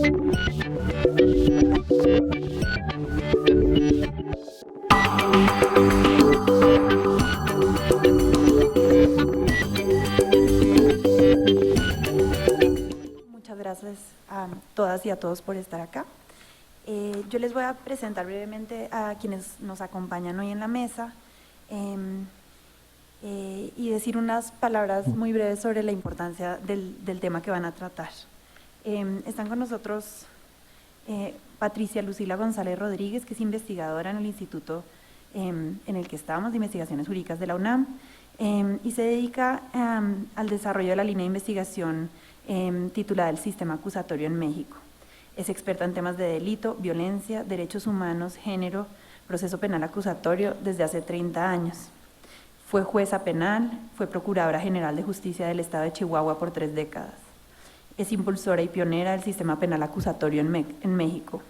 Muchas gracias a todas y a todos por estar acá. Yo les voy a presentar brevemente a quienes nos acompañan hoy en la mesa y decir unas palabras muy breves sobre la importancia del tema que van a tratar. Están con nosotros Patricia Lucila González Rodríguez, que es investigadora en el instituto en el que estábamos, de Investigaciones Jurídicas de la UNAM, y se dedica al desarrollo de la línea de investigación titulada El Sistema Acusatorio en México. Es experta en temas de delito, violencia, derechos humanos, género, proceso penal acusatorio desde hace 30 años. Fue jueza penal, fue procuradora general de justicia del estado de Chihuahua por 3 décadas. Es impulsora y pionera del sistema penal acusatorio en México.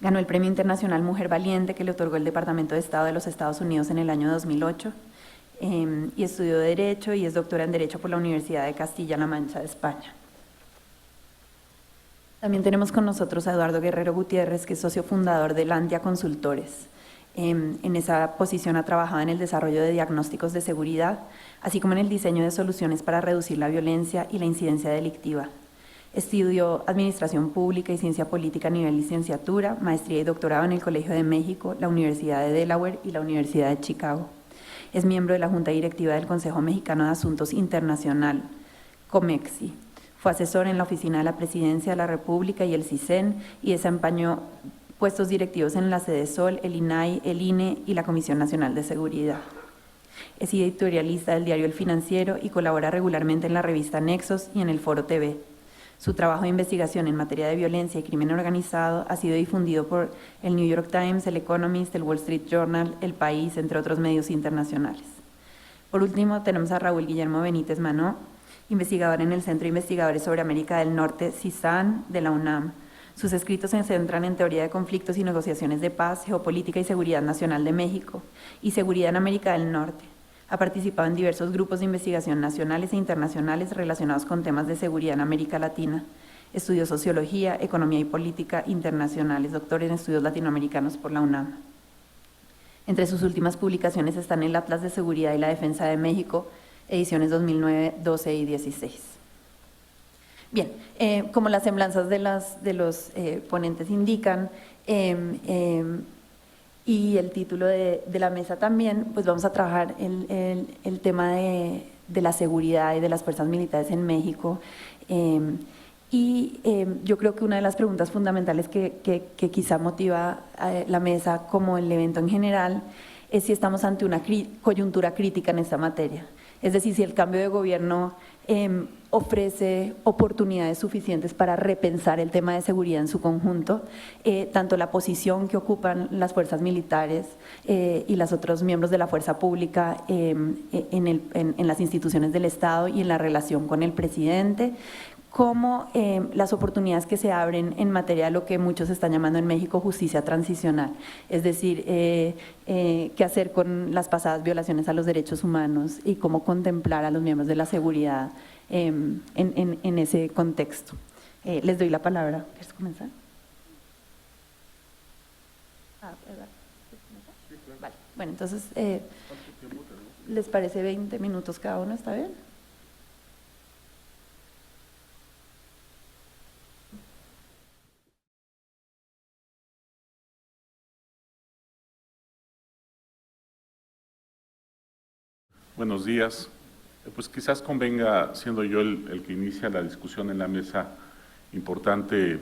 Ganó el Premio Internacional Mujer Valiente que le otorgó el Departamento de Estado de los Estados Unidos en el año 2008 y estudió Derecho y es doctora en Derecho por la Universidad de Castilla-La Mancha de España. También tenemos con nosotros a Eduardo Guerrero Gutiérrez, que es socio fundador de Landia Consultores. En esa posición ha trabajado en el desarrollo de diagnósticos de seguridad, así como en el diseño de soluciones para reducir la violencia y la incidencia delictiva. Estudió Administración Pública y Ciencia Política a nivel licenciatura, maestría y doctorado en el Colegio de México, la Universidad de Delaware y la Universidad de Chicago. Es miembro de la Junta Directiva del Consejo Mexicano de Asuntos Internacional, COMEXI. Fue asesor en la Oficina de la Presidencia de la República y el CISEN y desempeñó puestos directivos en la Sedesol, el INAI, el INE y la Comisión Nacional de Seguridad. Es editorialista del diario El Financiero y colabora regularmente en la revista Nexos y en el Foro TV. Su trabajo de investigación en materia de violencia y crimen organizado ha sido difundido por el New York Times, el Economist, el Wall Street Journal, El País, entre otros medios internacionales. Por último, tenemos a Raúl Guillermo Benítez Manó, investigador en el Centro de Investigadores sobre América del Norte, CISAN, de la UNAM. Sus escritos se centran en teoría de conflictos y negociaciones de paz, geopolítica y seguridad nacional de México y seguridad en América del Norte. Ha participado en diversos grupos de investigación nacionales e internacionales relacionados con temas de seguridad en América Latina. Estudió Sociología, Economía y Política Internacionales, doctor en Estudios Latinoamericanos por la UNAM. Entre sus últimas publicaciones están el Atlas de Seguridad y la Defensa de México, ediciones 2009, 12 y 16. Bien, como las semblanzas de los ponentes indican, y el título de la mesa también, pues vamos a trabajar el tema de la seguridad y de las fuerzas militares en México. Yo creo que una de las preguntas fundamentales que quizá motiva la mesa, como el evento en general, es si estamos ante una coyuntura crítica en esta materia. Es decir, si el cambio de gobierno ofrece oportunidades suficientes para repensar el tema de seguridad en su conjunto, tanto la posición que ocupan las fuerzas militares y los otros miembros de la fuerza pública en las instituciones del Estado y en la relación con el presidente, como las oportunidades que se abren en materia de lo que muchos están llamando en México justicia transicional, es decir, qué hacer con las pasadas violaciones a los derechos humanos y cómo contemplar a los miembros de la seguridad en ese contexto. Les doy la palabra. ¿Quieres comenzar? Vale. Bueno, entonces, ¿les parece 20 minutos cada uno? ¿Está bien? Buenos días. Pues quizás convenga, siendo yo el que inicia la discusión en la mesa, importante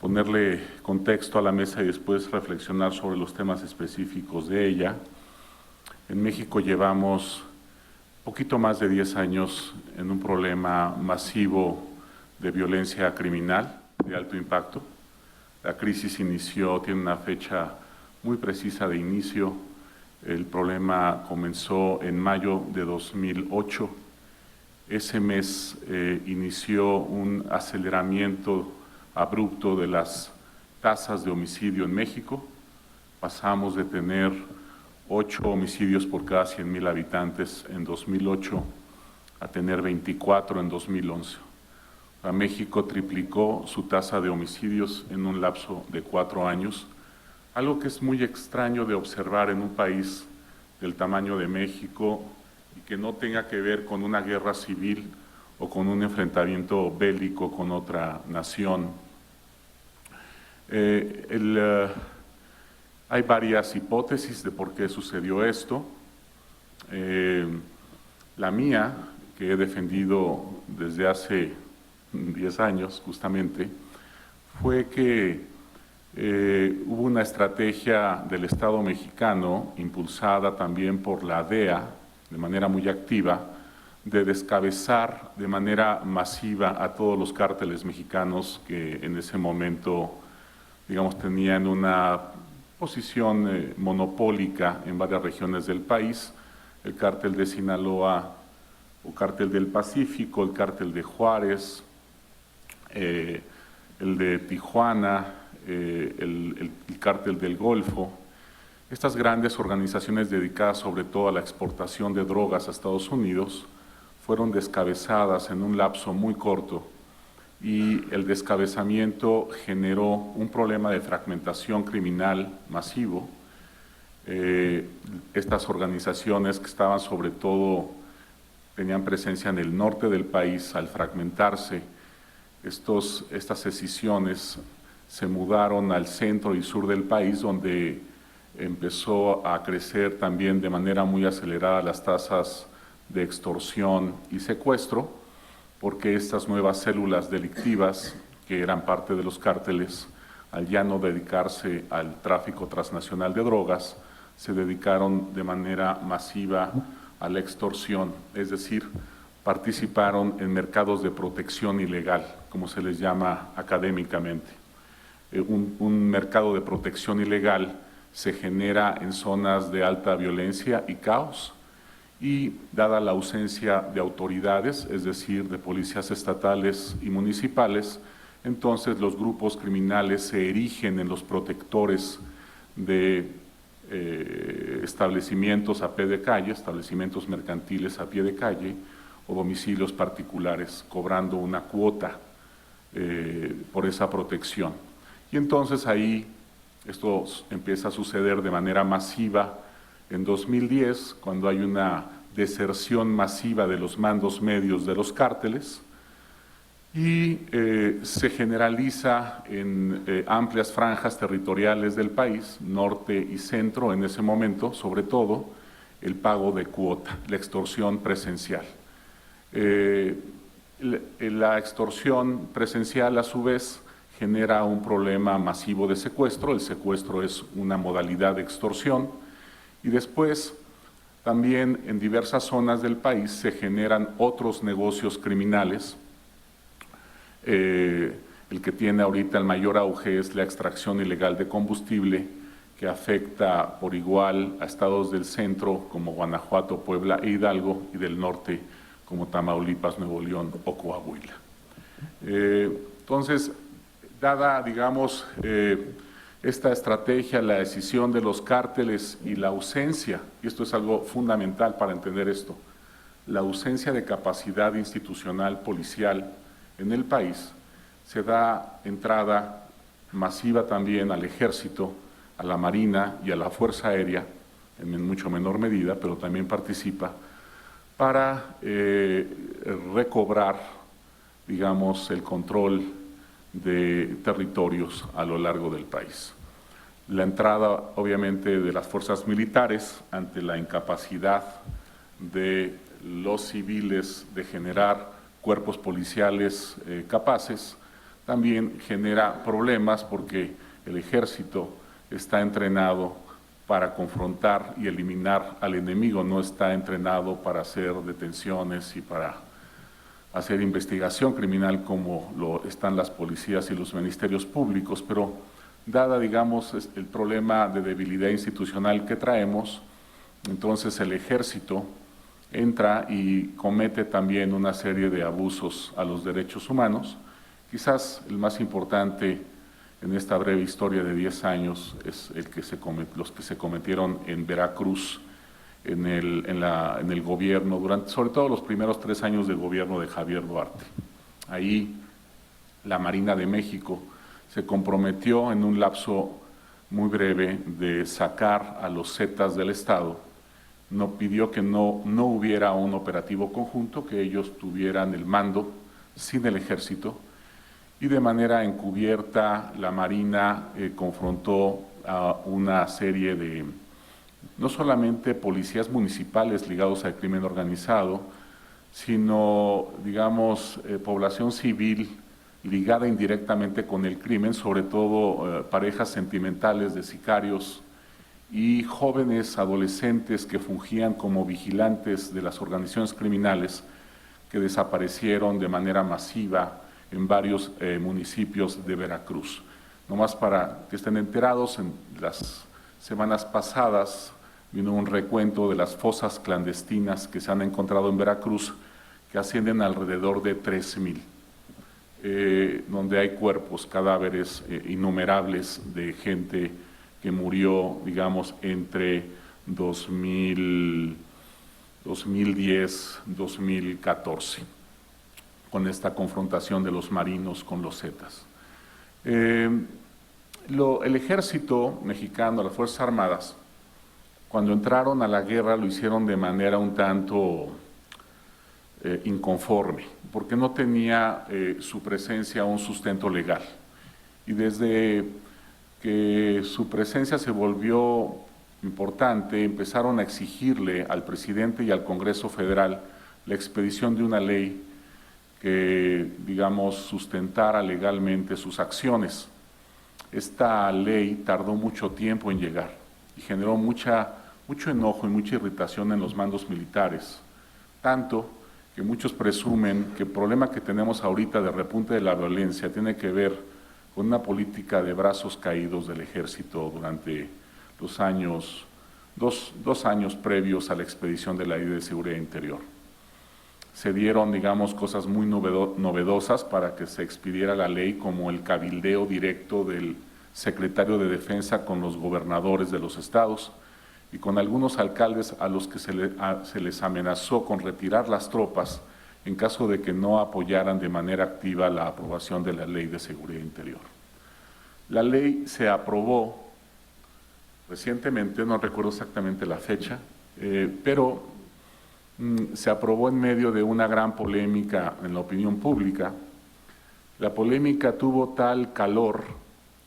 ponerle contexto a la mesa y después reflexionar sobre los temas específicos de ella. En México llevamos poquito más de 10 años en un problema masivo de violencia criminal de alto impacto. La crisis tiene una fecha muy precisa de inicio. El problema comenzó en mayo de 2008. Ese mes inició un aceleramiento abrupto de las tasas de homicidio en México. Pasamos de tener 8 homicidios por cada 100,000 habitantes en 2008 a tener 24 en 2011. México triplicó su tasa de homicidios en un lapso de 4 años, algo que es muy extraño de observar en un país del tamaño de México y que no tenga que ver con una guerra civil o con un enfrentamiento bélico con otra nación. Hay varias hipótesis de por qué sucedió esto. La mía, que he defendido desde hace 10 años justamente, fue que hubo una estrategia del Estado mexicano, impulsada también por la DEA, de manera muy activa, de descabezar de manera masiva a todos los cárteles mexicanos que en ese momento, digamos, tenían una posición monopólica en varias regiones del país: el cártel de Sinaloa o cártel del Pacífico, el cártel de Juárez, el de Tijuana, el cártel del Golfo. Estas grandes organizaciones dedicadas sobre todo a la exportación de drogas a Estados Unidos fueron descabezadas en un lapso muy corto, y el descabezamiento generó un problema de fragmentación criminal masivo. Estas organizaciones, que estaban sobre todo, tenían presencia en el norte del país, al fragmentarse, estas escisiones se mudaron al centro y sur del país, donde empezó a crecer también de manera muy acelerada las tasas de extorsión y secuestro, porque estas nuevas células delictivas, que eran parte de los cárteles, al ya no dedicarse al tráfico transnacional de drogas, se dedicaron de manera masiva a la extorsión, es decir, participaron en mercados de protección ilegal, como se les llama académicamente. Un mercado de protección ilegal se genera en zonas de alta violencia y caos, y dada la ausencia de autoridades, es decir, de policías estatales y municipales, entonces los grupos criminales se erigen en los protectores de establecimientos a pie de calle, establecimientos mercantiles a pie de calle, o domicilios particulares, cobrando una cuota por esa protección. Y entonces ahí esto empieza a suceder de manera masiva en 2010, cuando hay una deserción masiva de los mandos medios de los cárteles, y se generaliza en amplias franjas territoriales del país, norte y centro en ese momento, sobre todo, el pago de cuota, la extorsión presencial. La extorsión presencial, a su vez, genera un problema masivo de secuestro. El secuestro es una modalidad de extorsión, y después también en diversas zonas del país se generan otros negocios criminales. El que tiene ahorita el mayor auge es la extracción ilegal de combustible, que afecta por igual a estados del centro como Guanajuato, Puebla e Hidalgo, y del norte como Tamaulipas, Nuevo León o Coahuila. Entonces, dada, digamos, esta estrategia, la decisión de los cárteles y la ausencia, y esto es algo fundamental para entender esto, la ausencia de capacidad institucional policial en el país, se da entrada masiva también al Ejército, a la Marina y a la Fuerza Aérea, en mucho menor medida, pero también participa, para recobrar, digamos, el control de territorios a lo largo del país. La entrada, obviamente, de las fuerzas militares ante la incapacidad de los civiles de generar cuerpos policiales capaces, también genera problemas, porque el Ejército está entrenado para confrontar y eliminar al enemigo, no está entrenado para hacer detenciones y para hacer investigación criminal como lo están las policías y los ministerios públicos. Pero dada, digamos, el problema de debilidad institucional que traemos, entonces el Ejército entra y comete también una serie de abusos a los derechos humanos. Quizás el más importante en esta breve historia de 10 años es los que se cometieron en Veracruz, en el gobierno, sobre todo los primeros 3 años del gobierno de Javier Duarte. Ahí la Marina de México se comprometió en un lapso muy breve de sacar a los Zetas del Estado. Nos pidió que no hubiera un operativo conjunto, que ellos tuvieran el mando sin el ejército, y de manera encubierta la Marina confrontó a una serie de, no solamente policías municipales ligados al crimen organizado, sino, digamos, población civil ligada indirectamente con el crimen, sobre todo parejas sentimentales de sicarios y jóvenes adolescentes que fungían como vigilantes de las organizaciones criminales que desaparecieron de manera masiva en varios municipios de Veracruz. Nomás para que estén enterados, en las semanas pasadas vino un recuento de las fosas clandestinas que se han encontrado en Veracruz, que ascienden alrededor de 3,000. Donde hay cuerpos, cadáveres innumerables de gente que murió, digamos, entre 2010, 2014, con esta confrontación de los marinos con los Zetas. El ejército mexicano, las Fuerzas Armadas, cuando entraron a la guerra lo hicieron de manera un tanto inconforme, porque no tenía su presencia un sustento legal. Y desde que su presencia se volvió importante, empezaron a exigirle al presidente y al Congreso Federal la expedición de una ley que, digamos, sustentara legalmente sus acciones. Esta ley tardó mucho tiempo en llegar y generó mucho enojo y mucha irritación en los mandos militares, tanto que muchos presumen que el problema que tenemos ahorita de repunte de la violencia tiene que ver con una política de brazos caídos del ejército durante los años, dos años previos a la expedición de la Ley de Seguridad Interior. Se dieron, digamos, cosas muy novedosas para que se expidiera la ley, como el cabildeo directo del secretario de Defensa con los gobernadores de los estados y con algunos alcaldes a los que se les amenazó con retirar las tropas en caso de que no apoyaran de manera activa la aprobación de la Ley de Seguridad Interior. La ley se aprobó recientemente, no recuerdo exactamente la fecha, pero se aprobó en medio de una gran polémica en la opinión pública. La polémica tuvo tal calor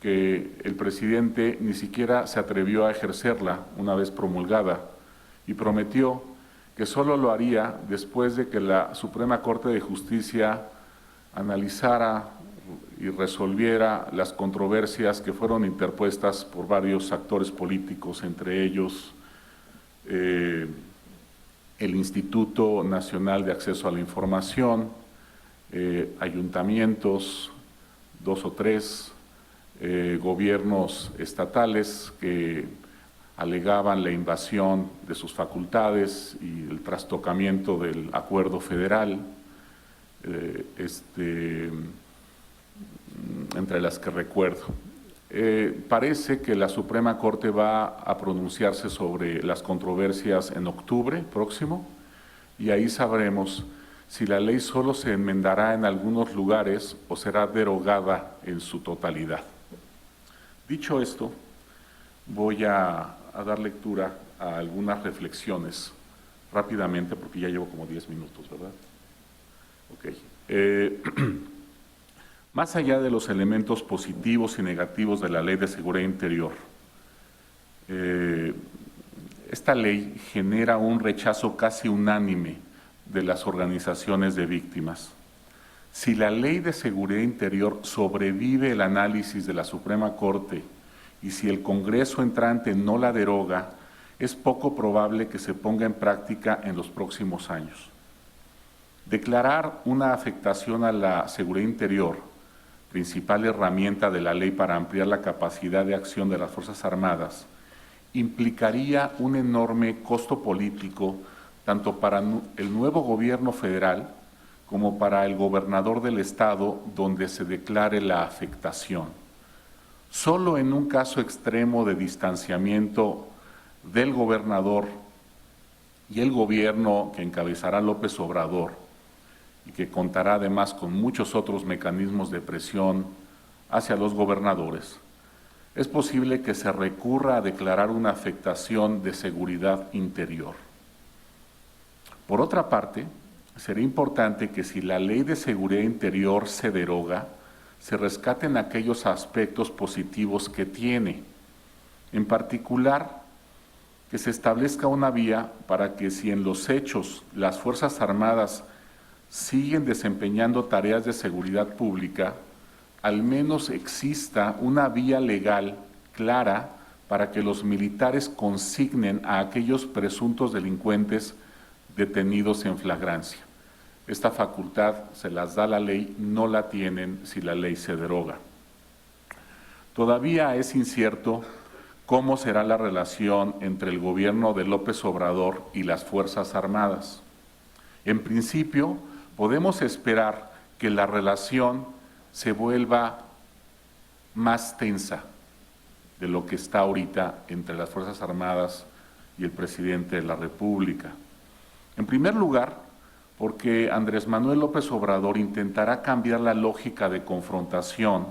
que el presidente ni siquiera se atrevió a ejercerla una vez promulgada y prometió que solo lo haría después de que la Suprema Corte de Justicia analizara y resolviera las controversias que fueron interpuestas por varios actores políticos, entre ellos el Instituto Nacional de Acceso a la Información, ayuntamientos, 2 o 3, gobiernos estatales que alegaban la invasión de sus facultades y el trastocamiento del acuerdo federal, entre las que recuerdo. Parece que la Suprema Corte va a pronunciarse sobre las controversias en octubre próximo y ahí sabremos si la ley solo se enmendará en algunos lugares o será derogada en su totalidad. Dicho esto, voy a dar lectura a algunas reflexiones rápidamente, porque ya llevo como 10 minutos, ¿verdad? Ok. Más allá de los elementos positivos y negativos de la Ley de Seguridad Interior, esta ley genera un rechazo casi unánime de las organizaciones de víctimas. Si la Ley de Seguridad Interior sobrevive el análisis de la Suprema Corte y si el Congreso entrante no la deroga, es poco probable que se ponga en práctica en los próximos años. Declarar una afectación a la seguridad interior, principal herramienta de la ley para ampliar la capacidad de acción de las Fuerzas Armadas, implicaría un enorme costo político tanto para el nuevo gobierno federal como para el gobernador del estado donde se declare la afectación. Solo en un caso extremo de distanciamiento del gobernador y el gobierno que encabezará López Obrador, y que contará además con muchos otros mecanismos de presión hacia los gobernadores, es posible que se recurra a declarar una afectación de seguridad interior. Por otra parte, sería importante que si la Ley de Seguridad Interior se deroga, se rescaten aquellos aspectos positivos que tiene. En particular, que se establezca una vía para que si en los hechos las Fuerzas Armadas siguen desempeñando tareas de seguridad pública, al menos exista una vía legal clara para que los militares consignen a aquellos presuntos delincuentes detenidos en flagrancia. Esta facultad se las da la ley, no la tienen si la ley se deroga. Todavía es incierto cómo será la relación entre el gobierno de López Obrador y las Fuerzas Armadas. En principio, podemos esperar que la relación se vuelva más tensa de lo que está ahorita entre las Fuerzas Armadas y el presidente de la República. En primer lugar, porque Andrés Manuel López Obrador intentará cambiar la lógica de confrontación,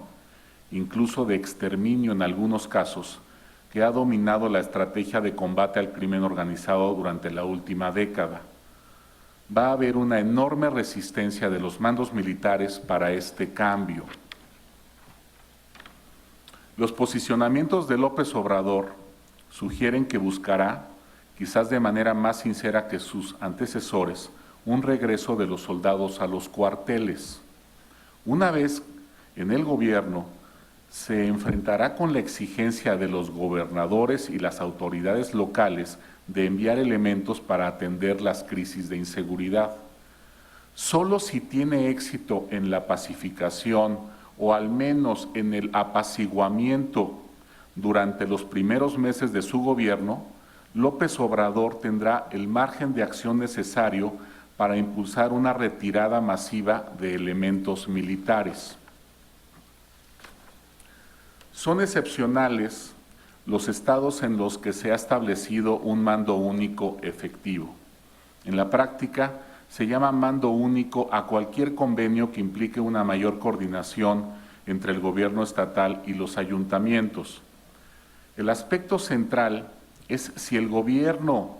incluso de exterminio en algunos casos, que ha dominado la estrategia de combate al crimen organizado durante la última década. Va a haber una enorme resistencia de los mandos militares para este cambio. Los posicionamientos de López Obrador sugieren que buscará, quizás de manera más sincera que sus antecesores, un regreso de los soldados a los cuarteles. Una vez en el gobierno, se enfrentará con la exigencia de los gobernadores y las autoridades locales de enviar elementos para atender las crisis de inseguridad. Solo si tiene éxito en la pacificación o al menos en el apaciguamiento durante los primeros meses de su gobierno, López Obrador tendrá el margen de acción necesario para impulsar una retirada masiva de elementos militares. Son excepcionales los estados en los que se ha establecido un mando único efectivo. En la práctica, se llama mando único a cualquier convenio que implique una mayor coordinación entre el gobierno estatal y los ayuntamientos. El aspecto central es si el gobierno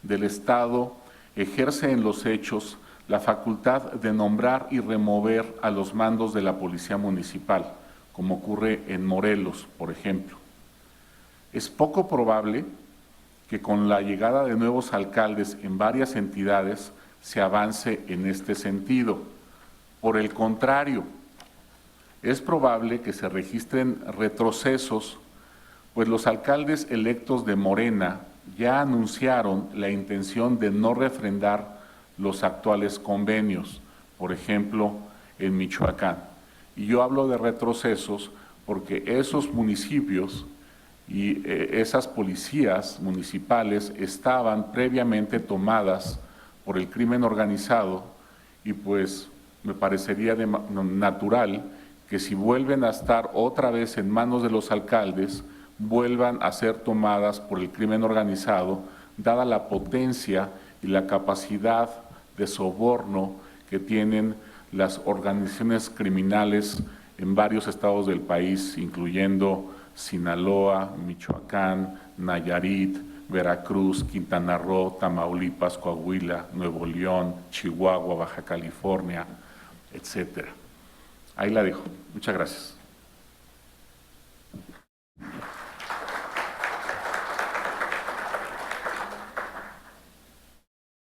del estado ejerce en los hechos la facultad de nombrar y remover a los mandos de la policía municipal, como ocurre en Morelos, por ejemplo. Es poco probable que con la llegada de nuevos alcaldes en varias entidades se avance en este sentido. Por el contrario, es probable que se registren retrocesos, pues los alcaldes electos de Morena ya anunciaron la intención de no refrendar los actuales convenios, por ejemplo, en Michoacán. Y yo hablo de retrocesos porque esos municipios y esas policías municipales estaban previamente tomadas por el crimen organizado y pues me parecería natural que si vuelven a estar otra vez en manos de los alcaldes, vuelvan a ser tomadas por el crimen organizado, dada la potencia y la capacidad de soborno que tienen las organizaciones criminales en varios estados del país, incluyendo Sinaloa, Michoacán, Nayarit, Veracruz, Quintana Roo, Tamaulipas, Coahuila, Nuevo León, Chihuahua, Baja California, etcétera. Ahí la dejo. Muchas gracias.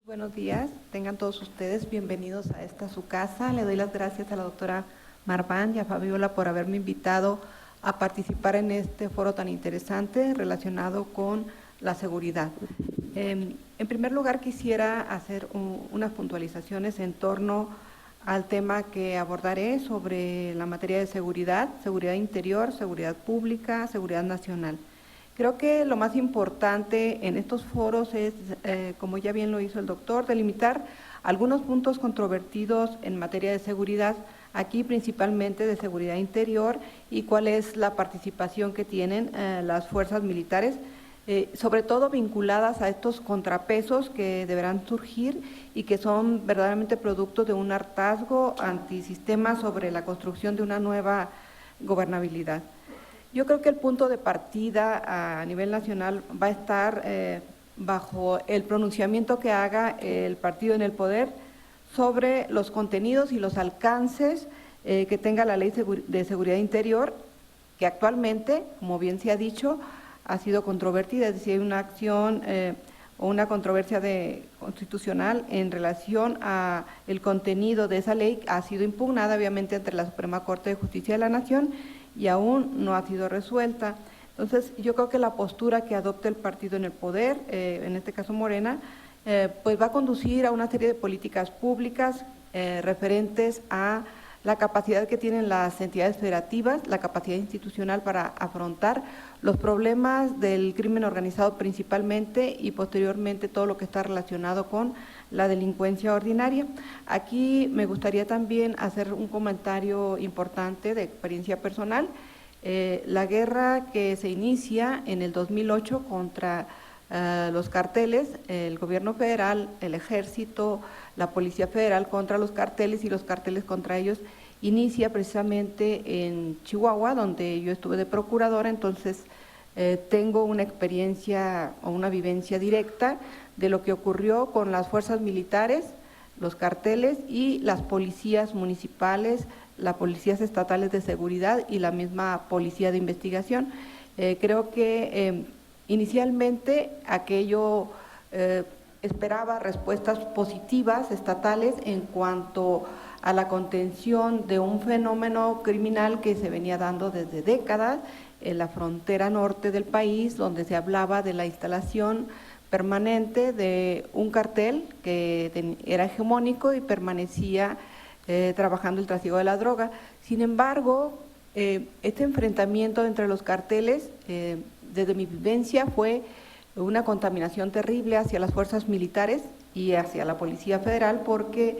Buenos días, tengan todos ustedes bienvenidos a esta su casa. Le doy las gracias a la doctora Marván y a Fabiola por haberme invitado a participar en este foro tan interesante relacionado con la seguridad. En primer lugar, quisiera hacer unas puntualizaciones en torno al tema que abordaré sobre la materia de seguridad, seguridad interior, seguridad pública, seguridad nacional. Creo que lo más importante en estos foros es, como ya bien lo hizo el doctor, delimitar algunos puntos controvertidos en materia de seguridad, aquí principalmente de seguridad interior y cuál es la participación que tienen las fuerzas militares, sobre todo vinculadas a estos contrapesos que deberán surgir y que son verdaderamente producto de un hartazgo antisistema sobre la construcción de una nueva gobernabilidad. Yo creo que el punto de partida a nivel nacional va a estar bajo el pronunciamiento que haga el partido en el poder sobre los contenidos y los alcances que tenga la Ley de Seguridad Interior, que actualmente, como bien se ha dicho, ha sido controvertida, es decir, hay una acción o una controversia constitucional en relación a el contenido de esa ley, ha sido impugnada obviamente ante la Suprema Corte de Justicia de la Nación y aún no ha sido resuelta. Entonces, yo creo que la postura que adopte el partido en el poder, en este caso Morena, pues va a conducir a una serie de políticas públicas referentes a la capacidad que tienen las entidades federativas, la capacidad institucional para afrontar los problemas del crimen organizado principalmente y posteriormente todo lo que está relacionado con la delincuencia ordinaria. Aquí me gustaría también hacer un comentario importante de experiencia personal. La guerra que se inicia en el 2008 contra los carteles, el gobierno federal, el ejército, la policía federal contra los carteles y los carteles contra ellos, inicia precisamente en Chihuahua, donde yo estuve de procuradora, entonces tengo una experiencia o una vivencia directa de lo que ocurrió con las fuerzas militares, los carteles y las policías municipales, las policías estatales de seguridad y la misma policía de investigación. Creo que inicialmente aquello esperaba respuestas positivas estatales en cuanto a la contención de un fenómeno criminal que se venía dando desde décadas en la frontera norte del país, donde se hablaba de la instalación permanente de un cartel que era hegemónico y permanecía trabajando el trasiego de la droga. Sin embargo, este enfrentamiento entre los carteles, desde mi vivencia, fue una contaminación terrible hacia las fuerzas militares y hacia la Policía Federal, porque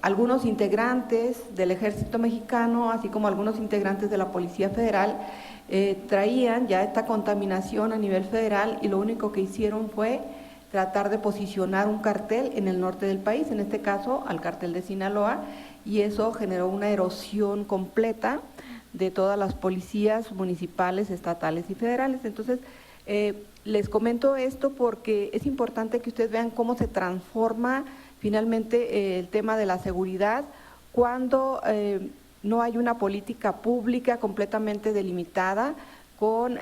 algunos integrantes del Ejército Mexicano, así como algunos integrantes de la Policía Federal, traían ya esta contaminación a nivel federal y lo único que hicieron fue tratar de posicionar un cartel en el norte del país, en este caso al cartel de Sinaloa, y eso generó una erosión completa de todas las policías municipales, estatales y federales. Entonces, les comento esto porque es importante que ustedes vean cómo se transforma finalmente el tema de la seguridad cuando no hay una política pública completamente delimitada con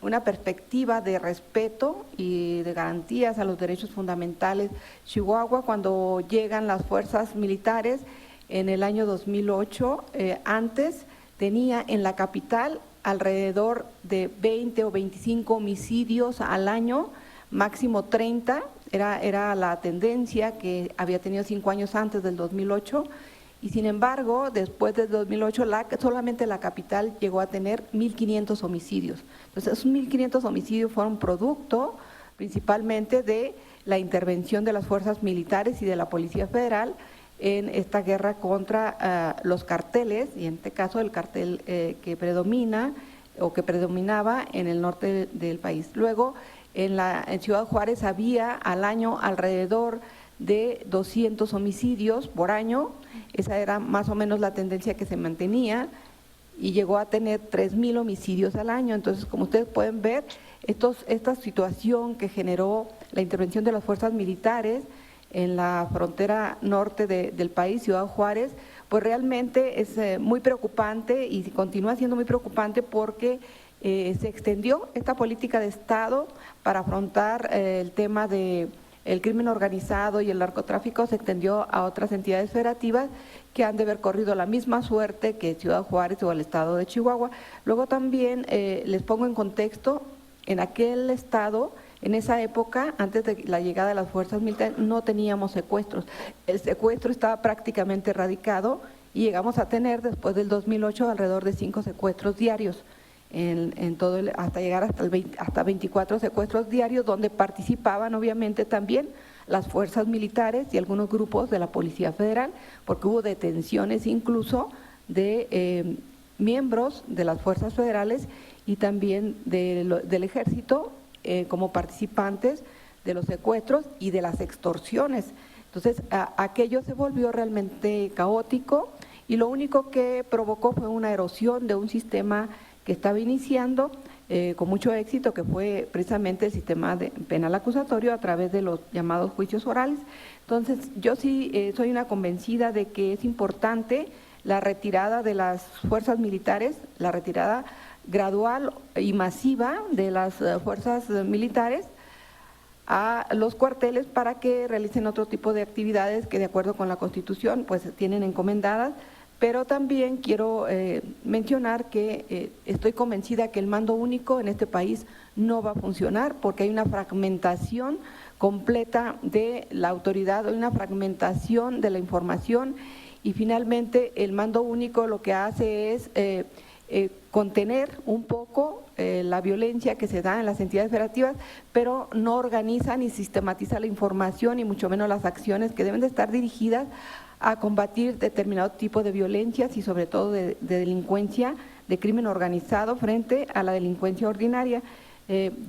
una perspectiva de respeto y de garantías a los derechos fundamentales. Chihuahua, cuando llegan las fuerzas militares en el año 2008, antes tenía en la capital alrededor de 20 o 25 homicidios al año, máximo 30, era la tendencia que había tenido 5 años antes del 2008, y sin embargo, después del 2008, solamente la capital llegó a tener 1.500 homicidios. Entonces, esos 1.500 homicidios fueron producto principalmente de la intervención de las fuerzas militares y de la Policía Federal en esta guerra contra los carteles, y en este caso el cartel que predomina o que predominaba en el norte del país. Luego, en Ciudad Juárez había al año alrededor de 200 homicidios por año, esa era más o menos la tendencia que se mantenía, y llegó a tener 3,000 homicidios al año. Entonces, como ustedes pueden ver, esta situación que generó la intervención de las fuerzas militares en la frontera norte del país, Ciudad Juárez, pues realmente es muy preocupante y continúa siendo muy preocupante porque se extendió esta política de Estado para afrontar el tema del crimen organizado y el narcotráfico, se extendió a otras entidades federativas que han de haber corrido la misma suerte que Ciudad Juárez o el estado de Chihuahua. Luego también les pongo en contexto, en aquel estado, en esa época, antes de la llegada de las fuerzas militares, no teníamos secuestros. El secuestro estaba prácticamente erradicado y llegamos a tener, después del 2008, alrededor de 5 secuestros diarios, hasta llegar hasta 24 secuestros diarios, donde participaban obviamente también las fuerzas militares y algunos grupos de la Policía Federal, porque hubo detenciones incluso de miembros de las fuerzas federales y también del Ejército como participantes de los secuestros y de las extorsiones. Entonces, aquello se volvió realmente caótico y lo único que provocó fue una erosión de un sistema que estaba iniciando con mucho éxito, que fue precisamente el sistema penal acusatorio a través de los llamados juicios orales. Entonces, yo sí soy una convencida de que es importante la retirada de las fuerzas militares, la retirada gradual y masiva de las fuerzas militares a los cuarteles para que realicen otro tipo de actividades que de acuerdo con la Constitución pues tienen encomendadas, pero también quiero mencionar que estoy convencida que el mando único en este país no va a funcionar porque hay una fragmentación completa de la autoridad, hay una fragmentación de la información y finalmente el mando único lo que hace es contener un poco la violencia que se da en las entidades federativas, pero no organiza ni sistematiza la información y mucho menos las acciones que deben de estar dirigidas a combatir determinado tipo de violencias y sobre todo de delincuencia, de crimen organizado frente a la delincuencia ordinaria.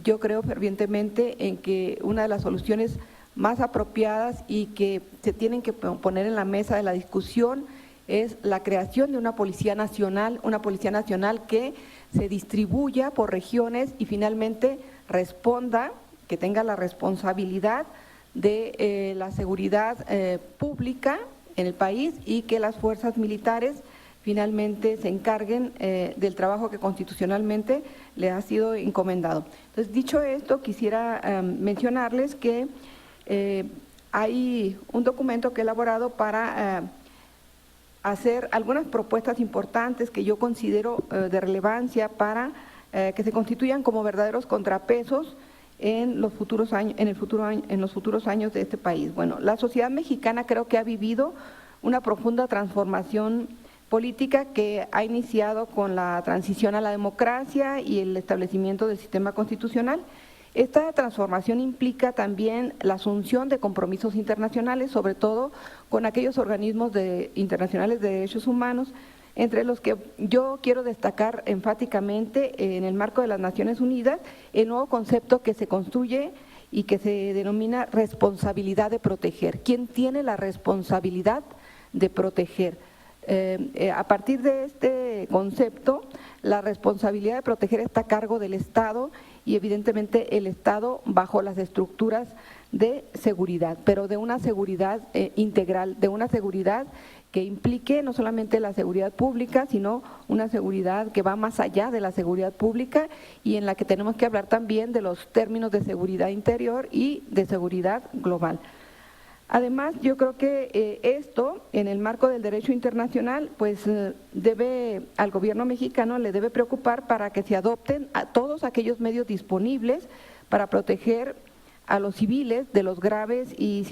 Yo creo fervientemente en que una de las soluciones más apropiadas y que se tienen que poner en la mesa de la discusión es la creación de una policía nacional que se distribuya por regiones y finalmente responda, que tenga la responsabilidad de la seguridad pública en el país y que las fuerzas militares finalmente se encarguen del trabajo que constitucionalmente le ha sido encomendado. Entonces, dicho esto, quisiera mencionarles que hay un documento que he elaborado para hacer algunas propuestas importantes que yo considero de relevancia para que se constituyan como verdaderos contrapesos en los futuros años, en los futuros años de este país. Bueno, la sociedad mexicana creo que ha vivido una profunda transformación política que ha iniciado con la transición a la democracia y el establecimiento del sistema constitucional. Esta transformación implica también la asunción de compromisos internacionales, sobre todo con aquellos organismos internacionales de derechos humanos, entre los que yo quiero destacar enfáticamente en el marco de las Naciones Unidas el nuevo concepto que se construye y que se denomina responsabilidad de proteger. ¿Quién tiene la responsabilidad de proteger? A partir de este concepto, la responsabilidad de proteger está a cargo del Estado y evidentemente el Estado bajo las estructuras de seguridad, pero de una seguridad integral, de una seguridad que implique no solamente la seguridad pública, sino una seguridad que va más allá de la seguridad pública y en la que tenemos que hablar también de los términos de seguridad interior y de seguridad global. Además, yo creo que esto, en el marco del derecho internacional, pues al gobierno mexicano le debe preocupar para que se adopten a todos aquellos medios disponibles para proteger a los civiles de las graves y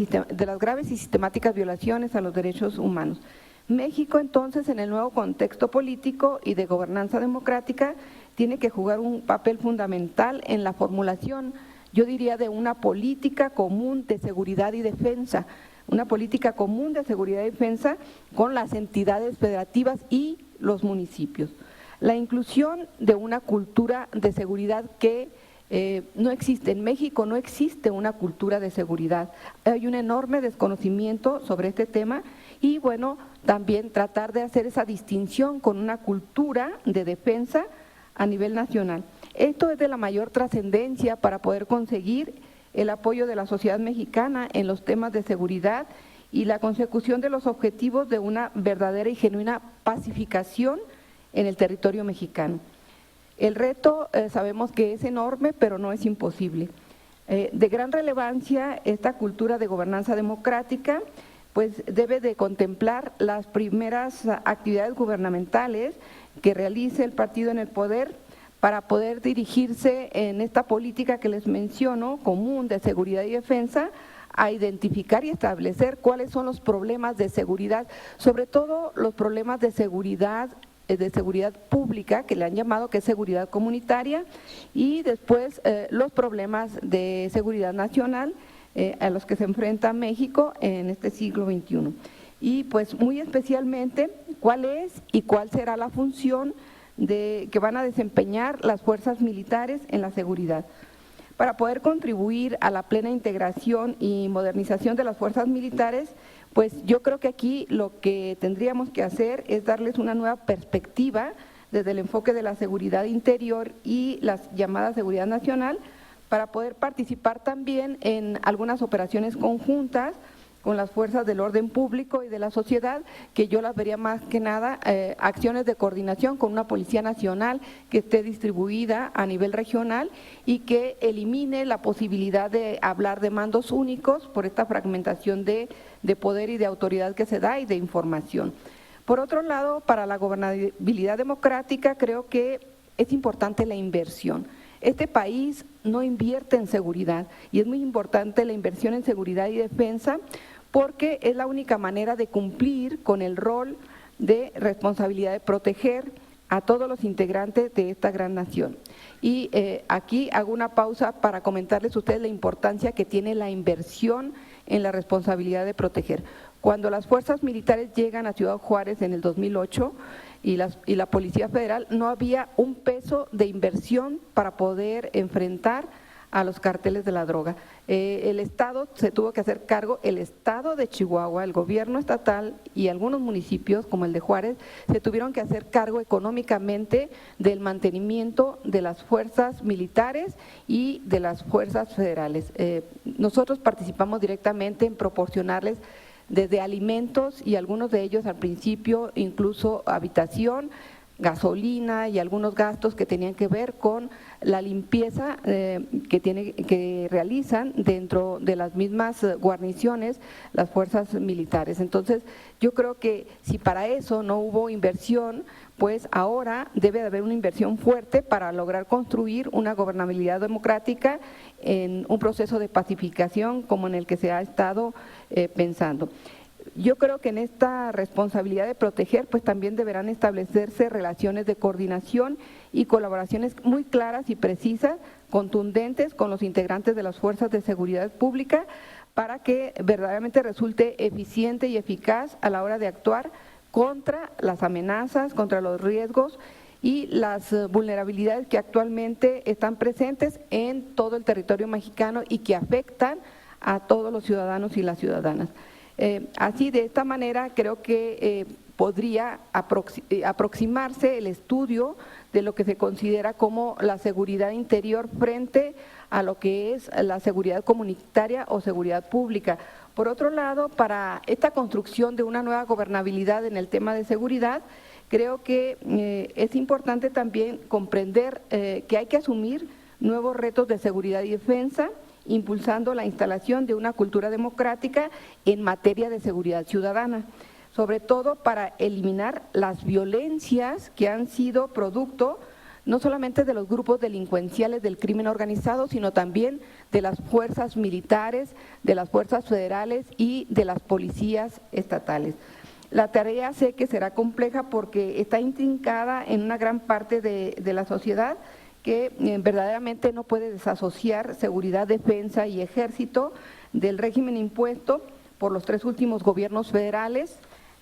sistemáticas violaciones a los derechos humanos. México, entonces, en el nuevo contexto político y de gobernanza democrática, tiene que jugar un papel fundamental en la formulación, yo diría, de una política común de seguridad y defensa, una política común de seguridad y defensa con las entidades federativas y los municipios. La inclusión de una cultura de seguridad que no existe, en México no existe una cultura de seguridad, hay un enorme desconocimiento sobre este tema y bueno, también tratar de hacer esa distinción con una cultura de defensa a nivel nacional. Esto es de la mayor trascendencia para poder conseguir el apoyo de la sociedad mexicana en los temas de seguridad y la consecución de los objetivos de una verdadera y genuina pacificación en el territorio mexicano. El reto sabemos que es enorme, pero no es imposible. De gran relevancia esta cultura de gobernanza democrática pues debe de contemplar las primeras actividades gubernamentales que realice el partido en el poder para poder dirigirse en esta política que les menciono, común de seguridad y defensa, a identificar y establecer cuáles son los problemas de seguridad, sobre todo los problemas de seguridad pública, que le han llamado que es seguridad comunitaria, y después los problemas de seguridad nacional a los que se enfrenta México en este siglo XXI. Y pues muy especialmente cuál es y cuál será la función que van a desempeñar las fuerzas militares en la seguridad. Para poder contribuir a la plena integración y modernización de las fuerzas militares, pues yo creo que aquí lo que tendríamos que hacer es darles una nueva perspectiva desde el enfoque de la seguridad interior y la llamada seguridad nacional, para poder participar también en algunas operaciones conjuntas con las fuerzas del orden público y de la sociedad, que yo las vería más que nada acciones de coordinación con una Policía Nacional que esté distribuida a nivel regional y que elimine la posibilidad de hablar de mandos únicos por esta fragmentación de poder y de autoridad que se da y de información. Por otro lado, para la gobernabilidad democrática creo que es importante la inversión. Este país no invierte en seguridad y es muy importante la inversión en seguridad y defensa, porque es la única manera de cumplir con el rol de responsabilidad de proteger a todos los integrantes de esta gran nación. Y aquí hago una pausa para comentarles a ustedes la importancia que tiene la inversión en la responsabilidad de proteger. Cuando las fuerzas militares llegan a Ciudad Juárez en el 2008 y la Policía Federal, no había un peso de inversión para poder enfrentar a los carteles de la droga. El Estado se tuvo que hacer cargo, el Estado de Chihuahua, el gobierno estatal y algunos municipios como el de Juárez se tuvieron que hacer cargo económicamente del mantenimiento de las fuerzas militares y de las fuerzas federales. Nosotros participamos directamente en proporcionarles desde alimentos y algunos de ellos al principio incluso habitación, gasolina y algunos gastos que tenían que ver con la limpieza que realizan dentro de las mismas guarniciones las fuerzas militares. Entonces, yo creo que si para eso no hubo inversión, pues ahora debe de haber una inversión fuerte para lograr construir una gobernabilidad democrática en un proceso de pacificación como en el que se ha estado pensando. Yo creo que en esta responsabilidad de proteger, pues también deberán establecerse relaciones de coordinación y colaboraciones muy claras y precisas, contundentes con los integrantes de las fuerzas de seguridad pública, para que verdaderamente resulte eficiente y eficaz a la hora de actuar contra las amenazas, contra los riesgos y las vulnerabilidades que actualmente están presentes en todo el territorio mexicano y que afectan a todos los ciudadanos y las ciudadanas. Así, de esta manera, creo que podría aproximarse el estudio de lo que se considera como la seguridad interior frente a lo que es la seguridad comunitaria o seguridad pública. Por otro lado, para esta construcción de una nueva gobernabilidad en el tema de seguridad, creo que es importante también comprender que hay que asumir nuevos retos de seguridad y defensa, impulsando la instalación de una cultura democrática en materia de seguridad ciudadana, sobre todo para eliminar las violencias que han sido producto no solamente de los grupos delincuenciales del crimen organizado, sino también de las fuerzas militares, de las fuerzas federales y de las policías estatales. La tarea sé que será compleja porque está intrincada en una gran parte de la sociedad, que verdaderamente no puede desasociar seguridad, defensa y ejército del régimen impuesto por los tres últimos gobiernos federales,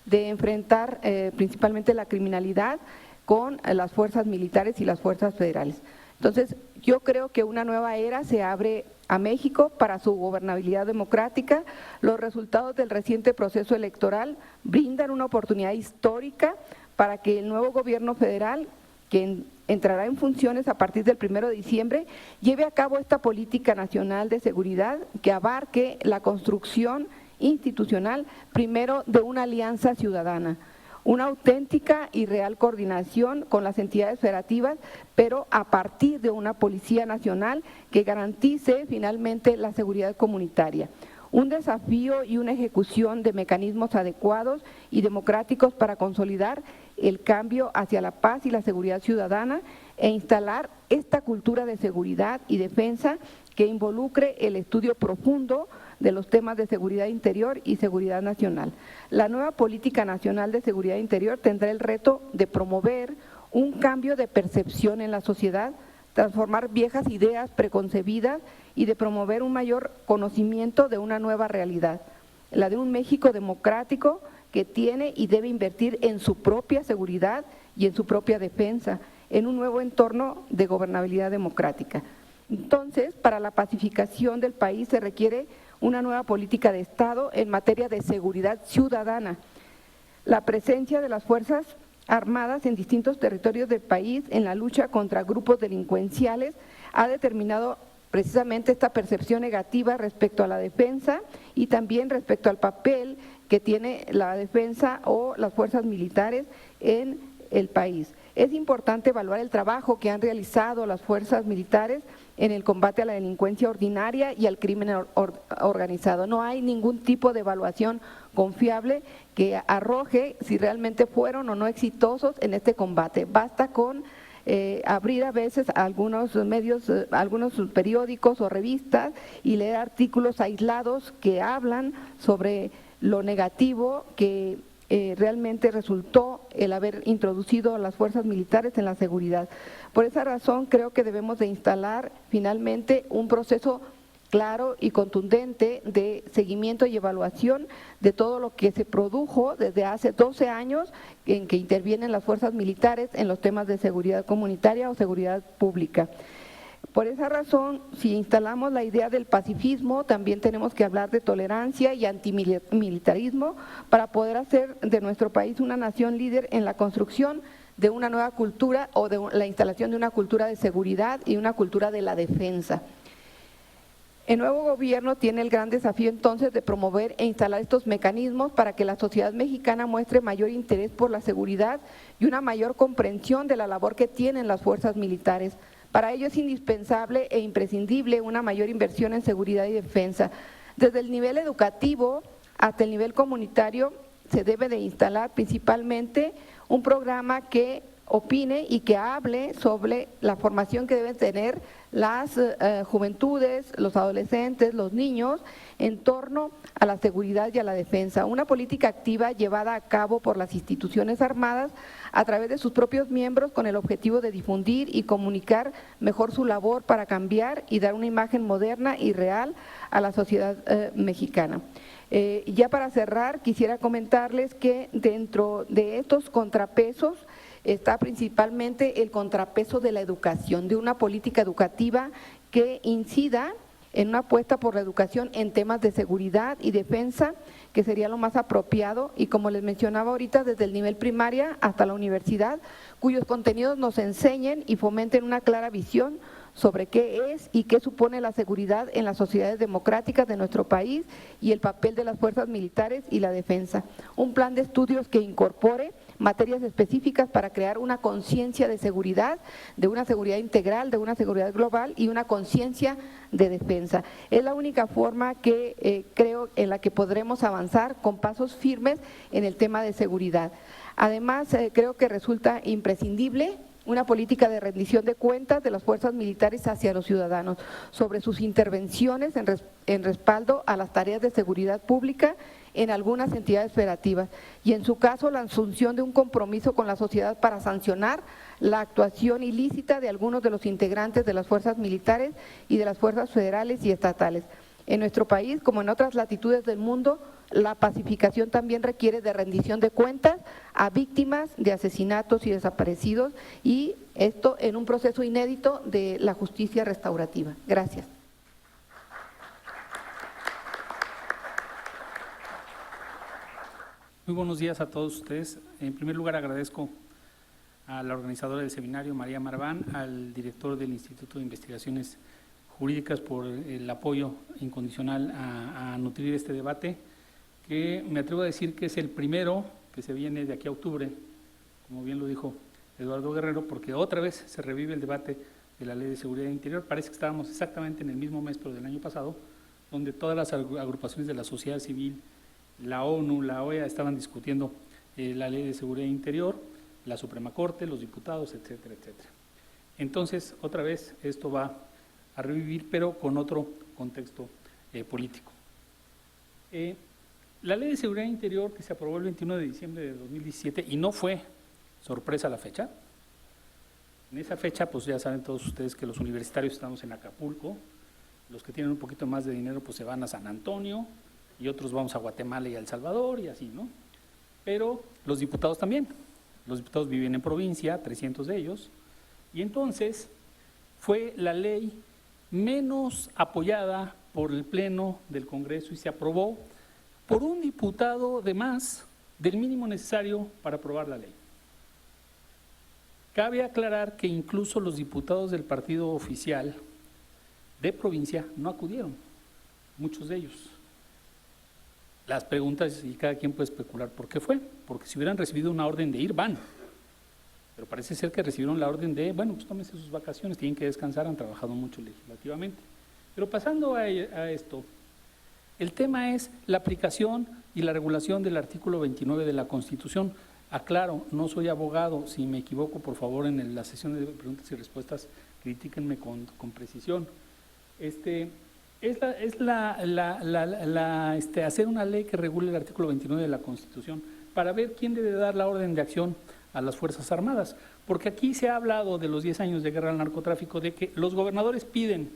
de enfrentar principalmente la criminalidad con las fuerzas militares y las fuerzas federales. Entonces, yo creo que una nueva era se abre a México para su gobernabilidad democrática. Los resultados del reciente proceso electoral brindan una oportunidad histórica para que el nuevo gobierno federal, que entrará en funciones a partir del 1 de diciembre, lleve a cabo esta política nacional de seguridad que abarque la construcción institucional, primero de una alianza ciudadana, una auténtica y real coordinación con las entidades federativas, pero a partir de una Policía Nacional que garantice finalmente la seguridad comunitaria. Un desafío y una ejecución de mecanismos adecuados y democráticos para consolidar el cambio hacia la paz y la seguridad ciudadana e instalar esta cultura de seguridad y defensa que involucre el estudio profundo de los temas de seguridad interior y seguridad nacional. La nueva Política Nacional de Seguridad Interior tendrá el reto de promover un cambio de percepción en la sociedad, transformar viejas ideas preconcebidas y de promover un mayor conocimiento de una nueva realidad, la de un México democrático que tiene y debe invertir en su propia seguridad y en su propia defensa, en un nuevo entorno de gobernabilidad democrática. Entonces, para la pacificación del país se requiere una nueva política de Estado en materia de seguridad ciudadana. La presencia de las Fuerzas Armadas en distintos territorios del país en la lucha contra grupos delincuenciales ha determinado precisamente esta percepción negativa respecto a la defensa y también respecto al papel que tiene la defensa o las fuerzas militares en el país. Es importante evaluar el trabajo que han realizado las fuerzas militares en el combate a la delincuencia ordinaria y al crimen organizado. No hay ningún tipo de evaluación confiable que arroje si realmente fueron o no exitosos en este combate. Basta con abrir a veces algunos medios, algunos periódicos o revistas y leer artículos aislados que hablan sobre lo negativo que realmente resultó el haber introducido a las fuerzas militares en la seguridad. Por esa razón creo que debemos de instalar finalmente un proceso claro y contundente de seguimiento y evaluación de todo lo que se produjo desde hace 12 años en que intervienen las fuerzas militares en los temas de seguridad comunitaria o seguridad pública. Por esa razón, si instalamos la idea del pacifismo, también tenemos que hablar de tolerancia y antimilitarismo para poder hacer de nuestro país una nación líder en la construcción de una nueva cultura o de la instalación de una cultura de seguridad y una cultura de la defensa. El nuevo gobierno tiene el gran desafío entonces de promover e instalar estos mecanismos para que la sociedad mexicana muestre mayor interés por la seguridad y una mayor comprensión de la labor que tienen las fuerzas militares. Para ello es indispensable e imprescindible una mayor inversión en seguridad y defensa. Desde el nivel educativo hasta el nivel comunitario se debe de instalar principalmente un programa que opine y que hable sobre la formación que deben tener las juventudes, los adolescentes, los niños en torno a la seguridad y a la defensa. Una política activa llevada a cabo por las instituciones armadas a través de sus propios miembros con el objetivo de difundir y comunicar mejor su labor para cambiar y dar una imagen moderna y real a la sociedad mexicana. Ya para cerrar, quisiera comentarles que dentro de estos contrapesos está principalmente el contrapeso de la educación, de una política educativa que incida en una apuesta por la educación en temas de seguridad y defensa, que sería lo más apropiado, y como les mencionaba ahorita, desde el nivel primaria hasta la universidad, cuyos contenidos nos enseñen y fomenten una clara visión sobre qué es y qué supone la seguridad en las sociedades democráticas de nuestro país y el papel de las fuerzas militares y la defensa. Un plan de estudios que incorpore materias específicas para crear una conciencia de seguridad, de una seguridad integral, de una seguridad global y una conciencia de defensa. Es la única forma que creo en la que podremos avanzar con pasos firmes en el tema de seguridad. Además, creo que resulta imprescindible una política de rendición de cuentas de las fuerzas militares hacia los ciudadanos sobre sus intervenciones en respaldo a las tareas de seguridad pública en algunas entidades federativas y en su caso la asunción de un compromiso con la sociedad para sancionar la actuación ilícita de algunos de los integrantes de las fuerzas militares y de las fuerzas federales y estatales. En nuestro país, como en otras latitudes del mundo, la pacificación también requiere de rendición de cuentas a víctimas de asesinatos y desaparecidos, y esto en un proceso inédito de la justicia restaurativa. Gracias. Muy buenos días a todos ustedes. En primer lugar, agradezco a la organizadora del seminario, María Marván, al director del Instituto de Investigaciones Jurídicas por el apoyo incondicional a nutrir este debate, que me atrevo a decir que es el primero que se viene de aquí a octubre, como bien lo dijo Eduardo Guerrero, porque otra vez se revive el debate de la Ley de Seguridad Interior. Parece que estábamos exactamente en el mismo mes, pero del año pasado, donde todas las agrupaciones de la sociedad civil, la ONU, la OEA estaban discutiendo la Ley de Seguridad Interior, la Suprema Corte, los diputados, etcétera, etcétera. Entonces, otra vez esto va a revivir, pero con otro contexto político. La Ley de Seguridad Interior, que se aprobó el 21 de diciembre de 2017, y no fue sorpresa la fecha. En esa fecha, pues ya saben todos ustedes que los universitarios estamos en Acapulco, los que tienen un poquito más de dinero pues se van a San Antonio, y otros vamos a Guatemala y a El Salvador, y así, ¿no? Pero los diputados también. Los diputados viven en provincia, 300 de ellos, y entonces fue la ley menos apoyada por el Pleno del Congreso y se aprobó por un diputado de más del mínimo necesario para aprobar la ley. Cabe aclarar que incluso los diputados del partido oficial de provincia no acudieron, muchos de ellos. Las preguntas, y cada quien puede especular por qué fue, porque si hubieran recibido una orden de ir, van. Pero parece ser que recibieron la orden de, bueno, pues tómense sus vacaciones, tienen que descansar, han trabajado mucho legislativamente. Pero pasando a esto, el tema es la aplicación y la regulación del artículo 29 de la Constitución. Aclaro, no soy abogado, si me equivoco, por favor, en la sesión de preguntas y respuestas, critíquenme con precisión. Hacer una ley que regule el artículo 29 de la Constitución para ver quién debe dar la orden de acción a las Fuerzas Armadas, porque aquí se ha hablado de los 10 años de guerra al narcotráfico, de que los gobernadores piden,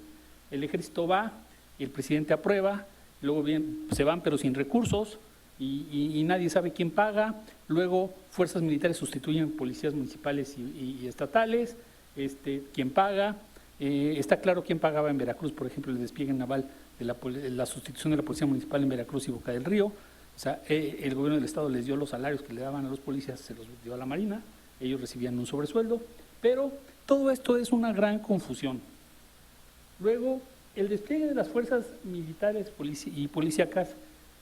el ejército va, el presidente aprueba, luego se van pero sin recursos y nadie sabe quién paga, luego fuerzas militares sustituyen policías municipales y estatales, quién paga, está claro quién pagaba en Veracruz, por ejemplo, el despliegue naval de la sustitución de la policía municipal en Veracruz y Boca del Río. O sea, el gobierno del estado les dio los salarios que le daban a los policías, se los dio a la Marina, ellos recibían un sobresueldo, pero todo esto es una gran confusión. Luego, el despliegue de las fuerzas militares y policíacas,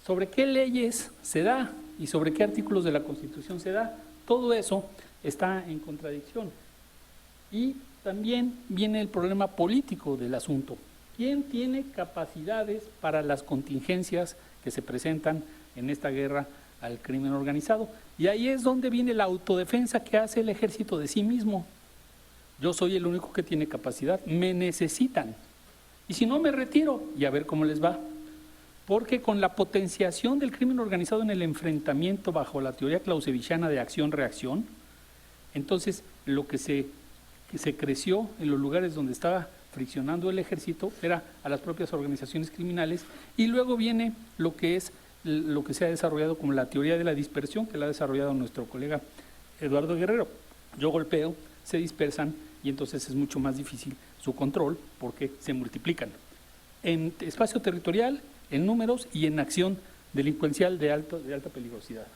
¿sobre qué leyes se da y sobre qué artículos de la Constitución se da? Todo eso está en contradicción. Y también viene el problema político del asunto. ¿Quién tiene capacidades para las contingencias que se presentan en esta guerra al crimen organizado? Y ahí es donde viene la autodefensa que hace el ejército de sí mismo. Yo soy el único que tiene capacidad, me necesitan. Y si no, me retiro y a ver cómo les va. Porque con la potenciación del crimen organizado en el enfrentamiento bajo la teoría clausevichiana de acción-reacción, entonces lo que se creció en los lugares donde estaba friccionando el ejército era a las propias organizaciones criminales, y luego viene lo que se ha desarrollado como la teoría de la dispersión, que la ha desarrollado nuestro colega Eduardo Guerrero. Yo golpeo, se dispersan y entonces es mucho más difícil su control porque se multiplican en espacio territorial, en números y en acción delincuencial de alta peligrosidad.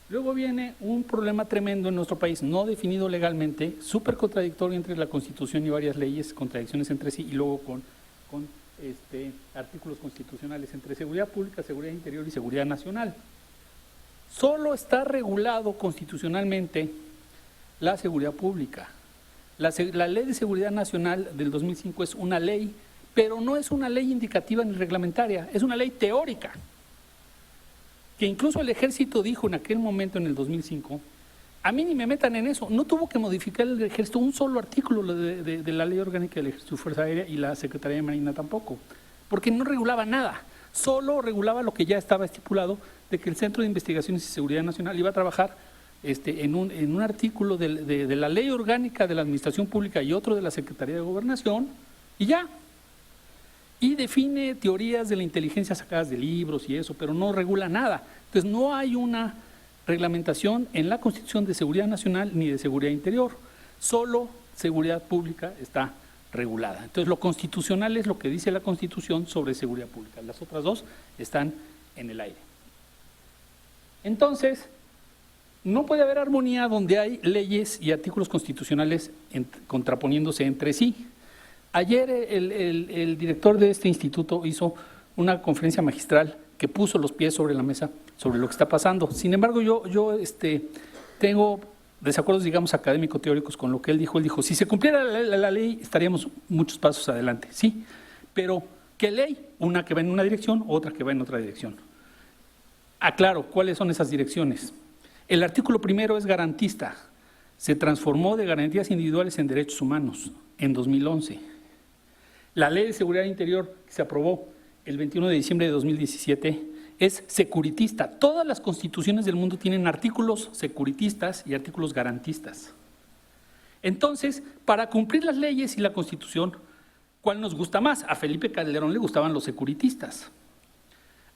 Luego viene un problema tremendo en nuestro país, no definido legalmente, súper contradictorio entre la Constitución y varias leyes, contradicciones entre sí, y luego con artículos constitucionales entre seguridad pública, seguridad interior y seguridad nacional. Solo está regulado constitucionalmente la seguridad pública. La Ley de Seguridad Nacional del 2005 es una ley, pero no es una ley indicativa ni reglamentaria, es una ley teórica, que incluso el ejército dijo en aquel momento, en el 2005, a mí ni me metan en eso. No tuvo que modificar el ejército un solo artículo de la Ley Orgánica del Ejército y Fuerza Aérea, y la Secretaría de Marina tampoco, porque no regulaba nada, solo regulaba lo que ya estaba estipulado, de que el Centro de Investigaciones y Seguridad Nacional iba a trabajar en un artículo de la Ley Orgánica de la Administración Pública y otro de la Secretaría de Gobernación, y ya. Y define teorías de la inteligencia sacadas de libros y eso, pero no regula nada. Entonces no hay una reglamentación en la Constitución de Seguridad Nacional ni de Seguridad Interior, solo seguridad pública está regulada. Entonces lo constitucional es lo que dice la Constitución sobre seguridad pública, las otras dos están en el aire. Entonces, no puede haber armonía donde hay leyes y artículos constitucionales contraponiéndose entre sí. Ayer el director de este instituto hizo una conferencia magistral que puso los pies sobre la mesa sobre lo que está pasando. Sin embargo, yo tengo desacuerdos, digamos, académico-teóricos con lo que él dijo. Él dijo, si se cumpliera la ley, estaríamos muchos pasos adelante, sí, pero ¿qué ley? Una que va en una dirección, otra que va en otra dirección. Aclaro, ¿cuáles son esas direcciones? El artículo primero es garantista, se transformó de garantías individuales en derechos humanos en 2011. La Ley de Seguridad Interior que se aprobó el 21 de diciembre de 2017 es securitista. Todas las constituciones del mundo tienen artículos securitistas y artículos garantistas. Entonces, para cumplir las leyes y la Constitución, ¿cuál nos gusta más? A Felipe Calderón le gustaban los securitistas.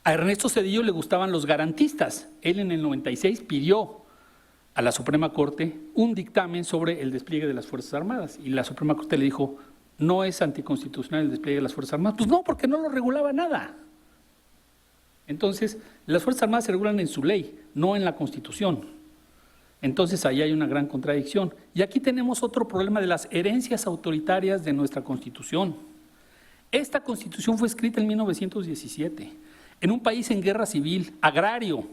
A Ernesto Zedillo le gustaban los garantistas. Él en el 96 pidió a la Suprema Corte un dictamen sobre el despliegue de las Fuerzas Armadas y la Suprema Corte le dijo, no es anticonstitucional el despliegue de las Fuerzas Armadas. Pues no, porque no lo regulaba nada. Entonces, las Fuerzas Armadas se regulan en su ley, no en la Constitución. Entonces, ahí hay una gran contradicción. Y aquí tenemos otro problema de las herencias autoritarias de nuestra Constitución. Esta Constitución fue escrita en 1917, en un país en guerra civil, agrario,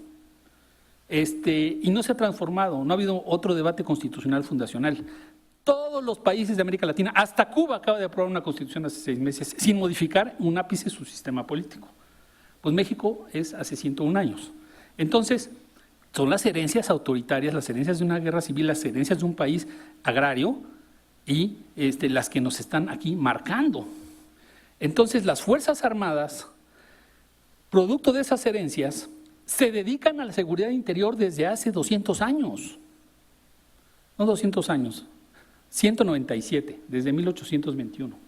y no se ha transformado, no ha habido otro debate constitucional fundacional. Todos los países de América Latina, hasta Cuba acaba de aprobar una constitución hace 6 meses, sin modificar un ápice su sistema político. Pues México es hace 101 años. Entonces, son las herencias autoritarias, las herencias de una guerra civil, las herencias de un país agrario y las que nos están aquí marcando. Entonces, las Fuerzas Armadas, producto de esas herencias, se dedican a la seguridad interior desde hace 200 años. No 200 años, 197, desde 1821.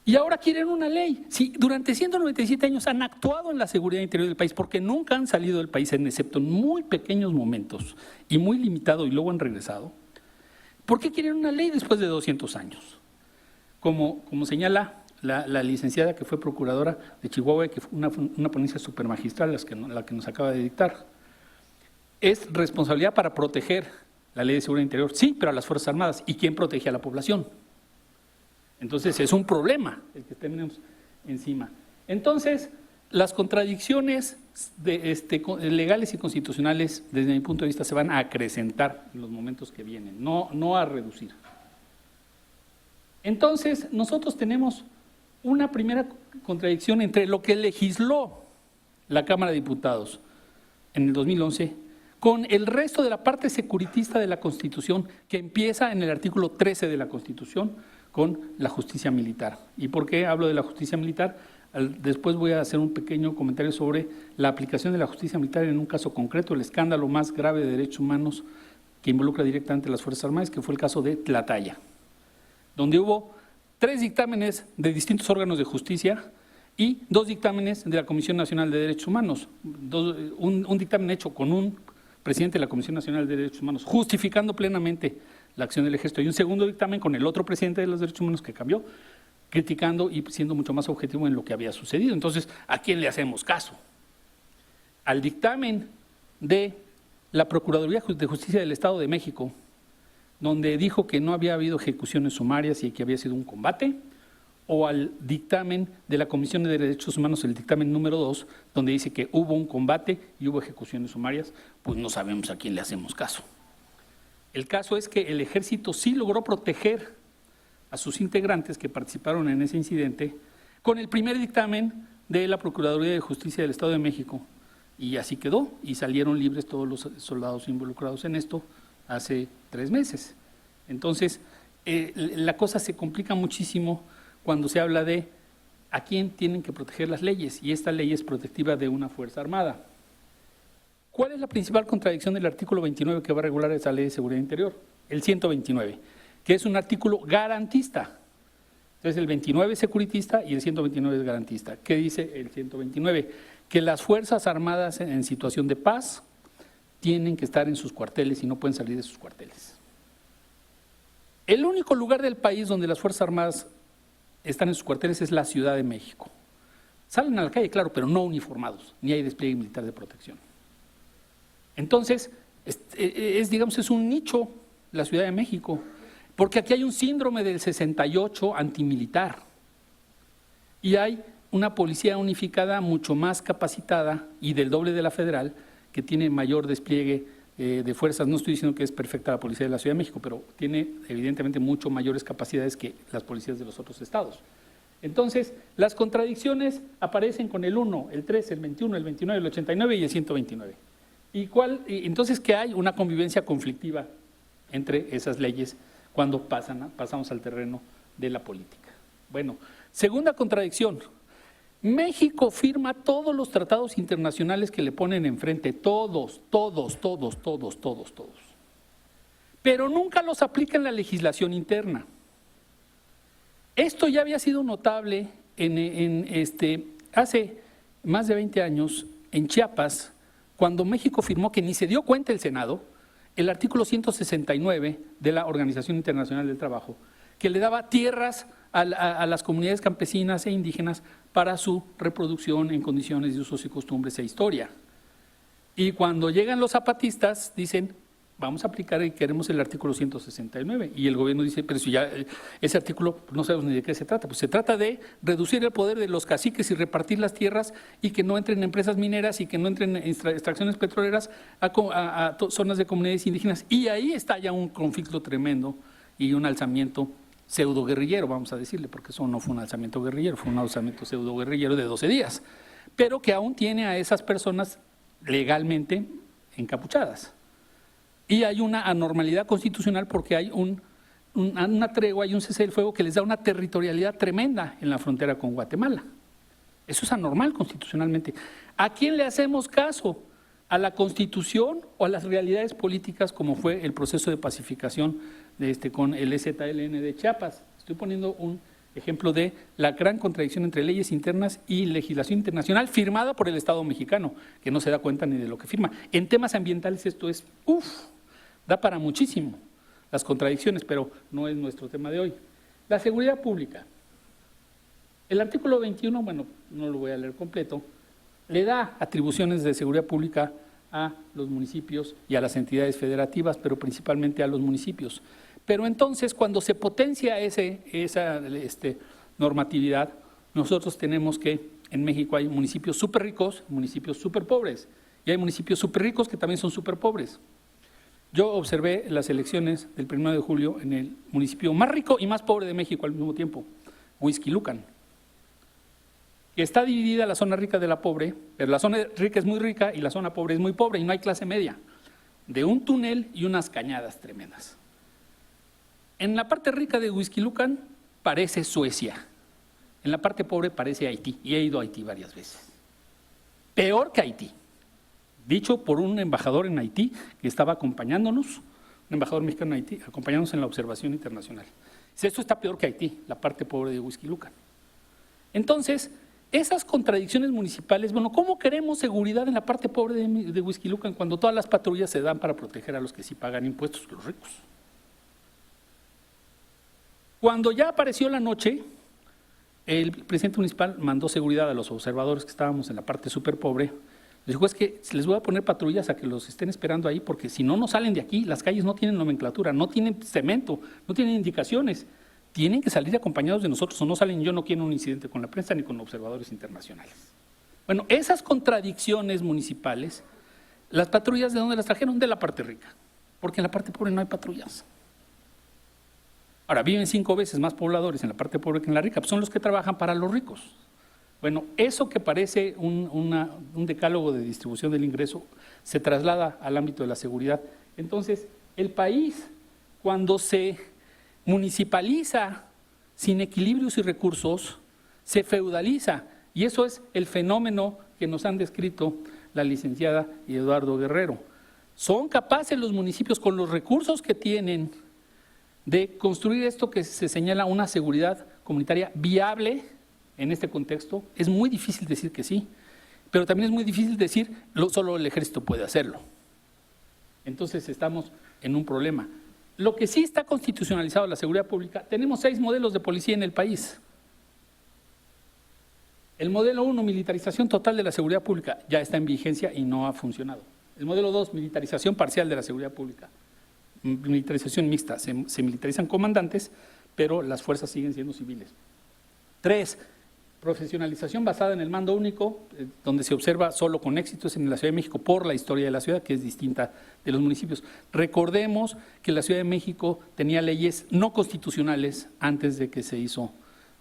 Y ahora quieren una ley. Sí, durante 197 años han actuado en la seguridad interior del país porque nunca han salido del país, excepto en muy pequeños momentos y muy limitado, y luego han regresado. ¿Por qué quieren una ley después de 200 años? Como señala la licenciada que fue procuradora de Chihuahua, que fue una ponencia supermagistral, la que nos acaba de dictar, es responsabilidad para proteger la ley de seguridad interior, sí, pero a las Fuerzas Armadas. ¿Y quién protege a la población? Entonces es un problema el que tenemos encima. Entonces, las contradicciones legales y constitucionales, desde mi punto de vista, se van a acrecentar en los momentos que vienen, no a reducir. Entonces, nosotros tenemos una primera contradicción entre lo que legisló la Cámara de Diputados en el 2011 con el resto de la parte securitista de la Constitución, que empieza en el artículo 13 de la Constitución con la justicia militar. ¿Y por qué hablo de la justicia militar? Después voy a hacer un pequeño comentario sobre la aplicación de la justicia militar en un caso concreto, el escándalo más grave de derechos humanos que involucra directamente a las Fuerzas Armadas, que fue el caso de Tlataya, donde hubo 3 dictámenes de distintos órganos de justicia y 2 dictámenes de la Comisión Nacional de Derechos Humanos, un dictamen hecho con un presidente de la Comisión Nacional de Derechos Humanos, justificando plenamente la acción del Ejército, y un segundo dictamen con el otro presidente de los Derechos Humanos que cambió, criticando y siendo mucho más objetivo en lo que había sucedido. Entonces, ¿a quién le hacemos caso? ¿Al dictamen de la Procuraduría de Justicia del Estado de México, donde dijo que no había habido ejecuciones sumarias y que había sido un combate, o al dictamen de la Comisión de Derechos Humanos, el dictamen número 2, donde dice que hubo un combate y hubo ejecuciones sumarias? Pues no sabemos a quién le hacemos caso. El caso es que el Ejército sí logró proteger a sus integrantes que participaron en ese incidente con el primer dictamen de la Procuraduría de Justicia del Estado de México, y así quedó, y salieron libres todos los soldados involucrados en esto hace 3 meses. Entonces, la cosa se complica muchísimo cuando se habla de a quién tienen que proteger las leyes, y esta ley es protectiva de una Fuerza Armada. ¿Cuál es la principal contradicción del artículo 29 que va a regular esa ley de seguridad interior? El 129, que es un artículo garantista. Entonces, el 29 es securitista y el 129 es garantista. ¿Qué dice el 129? Que las Fuerzas Armadas en situación de paz tienen que estar en sus cuarteles y no pueden salir de sus cuarteles. El único lugar del país donde las Fuerzas Armadas están en sus cuarteles es la Ciudad de México. Salen a la calle, claro, pero no uniformados, ni hay despliegue militar de protección. Entonces, es un nicho la Ciudad de México, porque aquí hay un síndrome del 68 antimilitar y hay una policía unificada mucho más capacitada y del doble de la federal, que tiene mayor despliegue de fuerzas. No estoy diciendo que es perfecta la policía de la Ciudad de México, pero tiene evidentemente mucho mayores capacidades que las policías de los otros estados. Entonces, las contradicciones aparecen con el 1, el 13, el 21, el 29, el 89 y el 129. Entonces, ¿qué hay? Una convivencia conflictiva entre esas leyes cuando pasamos al terreno de la política. Bueno, segunda contradicción. México firma todos los tratados internacionales que le ponen enfrente, todos, pero nunca los aplica en la legislación interna. Esto ya había sido notable hace más de 20 años en Chiapas, cuando México firmó, que ni se dio cuenta el Senado, el artículo 169 de la Organización Internacional del Trabajo, que le daba tierras a las comunidades campesinas e indígenas para su reproducción en condiciones de usos y costumbres e historia. Y cuando llegan los zapatistas, dicen, vamos a aplicar y queremos el artículo 169. Y el gobierno dice, pero si ya ese artículo no sabemos ni de qué se trata. Pues se trata de reducir el poder de los caciques y repartir las tierras y que no entren empresas mineras y que no entren extracciones petroleras a zonas de comunidades indígenas. Y ahí está ya un conflicto tremendo y un alzamiento pseudo guerrillero, vamos a decirle, porque eso no fue un alzamiento guerrillero, fue un alzamiento pseudo guerrillero de 12 días, pero que aún tiene a esas personas legalmente encapuchadas. Y hay una anormalidad constitucional porque hay una tregua y un cese del fuego que les da una territorialidad tremenda en la frontera con Guatemala. Eso es anormal constitucionalmente. ¿A quién le hacemos caso? ¿A la Constitución o a las realidades políticas como fue el proceso de pacificación con el EZLN de Chiapas? Estoy poniendo un ejemplo de la gran contradicción entre leyes internas y legislación internacional firmada por el Estado mexicano, que no se da cuenta ni de lo que firma. En temas ambientales esto es, da para muchísimo las contradicciones, pero no es nuestro tema de hoy. La seguridad pública. El artículo 21, bueno, no lo voy a leer completo, le da atribuciones de seguridad pública a los municipios y a las entidades federativas, pero principalmente a los municipios. Pero entonces, cuando se potencia esa normatividad, nosotros tenemos que, en México hay municipios súper ricos, municipios súper pobres, y hay municipios súper ricos que también son súper pobres. Yo observé las elecciones del 1 de julio en el municipio más rico y más pobre de México al mismo tiempo, Huixquilucan, que está dividida la zona rica de la pobre, pero la zona rica es muy rica y la zona pobre es muy pobre y no hay clase media, de un túnel y unas cañadas tremendas. En la parte rica de Huixquilucan parece Suecia, en la parte pobre parece Haití, y he ido a Haití varias veces. Peor que Haití, dicho por un embajador en Haití que estaba acompañándonos, un embajador mexicano en Haití, acompañándonos en la observación internacional. Dice, esto está peor que Haití, la parte pobre de Huixquilucan. Entonces, esas contradicciones municipales, bueno, ¿cómo queremos seguridad en la parte pobre de Huixquilucan cuando todas las patrullas se dan para proteger a los que sí pagan impuestos, los ricos? Cuando ya apareció la noche, el presidente municipal mandó seguridad a los observadores que estábamos en la parte súper pobre. Les dijo, es que les voy a poner patrullas a que los estén esperando ahí, porque si no, no salen de aquí, las calles no tienen nomenclatura, no tienen cemento, no tienen indicaciones. Tienen que salir acompañados de nosotros o no salen. Yo no quiero un incidente con la prensa ni con observadores internacionales. Bueno, esas contradicciones municipales, las patrullas, ¿de dónde las trajeron? De la parte rica, porque en la parte pobre no hay patrullas. Ahora, viven 5 veces más pobladores en la parte pobre que en la rica, pues son los que trabajan para los ricos. Bueno, eso que parece un decálogo de distribución del ingreso se traslada al ámbito de la seguridad. Entonces, el país, cuando se municipaliza sin equilibrios y recursos, se feudaliza, y eso es el fenómeno que nos han descrito la licenciada y Eduardo Guerrero. Son capaces los municipios, con los recursos que tienen, de construir esto que se señala una seguridad comunitaria viable en este contexto. Es muy difícil decir que sí, pero también es muy difícil decir solo el ejército puede hacerlo. Entonces estamos en un problema. Lo que sí está constitucionalizado la seguridad pública, tenemos 6 modelos de policía en el país. El modelo 1, militarización total de la seguridad pública, ya está en vigencia y no ha funcionado. El modelo 2, militarización parcial de la seguridad pública. Militarización mixta, se militarizan comandantes, pero las fuerzas siguen siendo civiles. 3, profesionalización basada en el mando único, donde se observa solo con éxitos en la Ciudad de México por la historia de la ciudad, que es distinta de los municipios. Recordemos que la Ciudad de México tenía leyes no constitucionales antes de que se hizo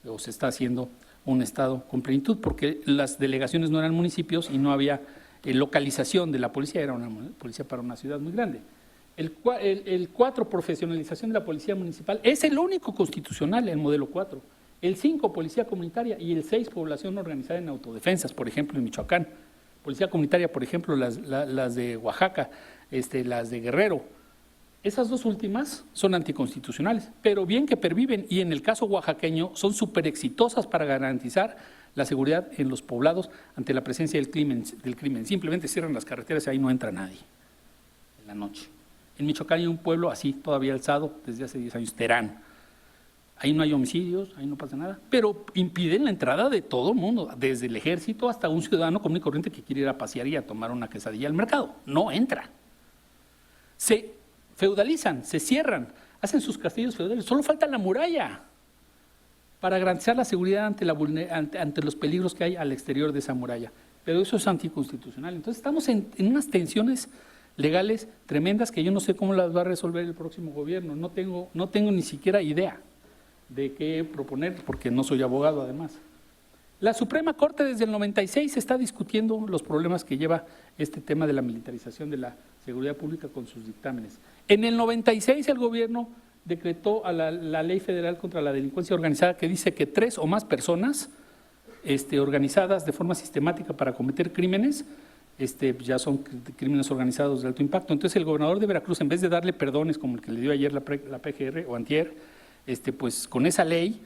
o se está haciendo un estado con plenitud, porque las delegaciones no eran municipios y no había localización de la policía, era una policía para una ciudad muy grande. El 4, profesionalización de la policía municipal, es el único constitucional, el modelo 4. El 5, policía comunitaria, y el 6, población organizada en autodefensas, por ejemplo, en Michoacán. Policía comunitaria, por ejemplo, las de Oaxaca, las de Guerrero. Esas 2 últimas son anticonstitucionales, pero bien que perviven, y en el caso oaxaqueño son súper exitosas para garantizar la seguridad en los poblados ante la presencia del crimen. Simplemente cierran las carreteras y ahí no entra nadie en la noche. En Michoacán hay un pueblo así, todavía alzado desde hace 10 años, Terán. ahí no hay homicidios, ahí no pasa nada, pero impiden la entrada de todo el mundo, desde el ejército hasta un ciudadano común y corriente que quiere ir a pasear y a tomar una quesadilla al mercado. No entra. Se feudalizan, se cierran, hacen sus castillos feudales, solo falta la muralla para garantizar la seguridad ante los peligros que hay al exterior de esa muralla. Pero eso es anticonstitucional. Entonces estamos en unas tensiones legales tremendas que yo no sé cómo las va a resolver el próximo gobierno. No tengo ni siquiera idea de qué proponer, porque no soy abogado además. La Suprema Corte desde el 96 está discutiendo los problemas que lleva este tema de la militarización de la seguridad pública con sus dictámenes. En el 96 el gobierno decretó a la Ley Federal contra la Delincuencia Organizada, que dice que 3 o más personas organizadas de forma sistemática para cometer crímenes, ya son crímenes organizados de alto impacto. Entonces el gobernador de Veracruz, en vez de darle perdones como el que le dio ayer la PGR o antier, pues con esa ley,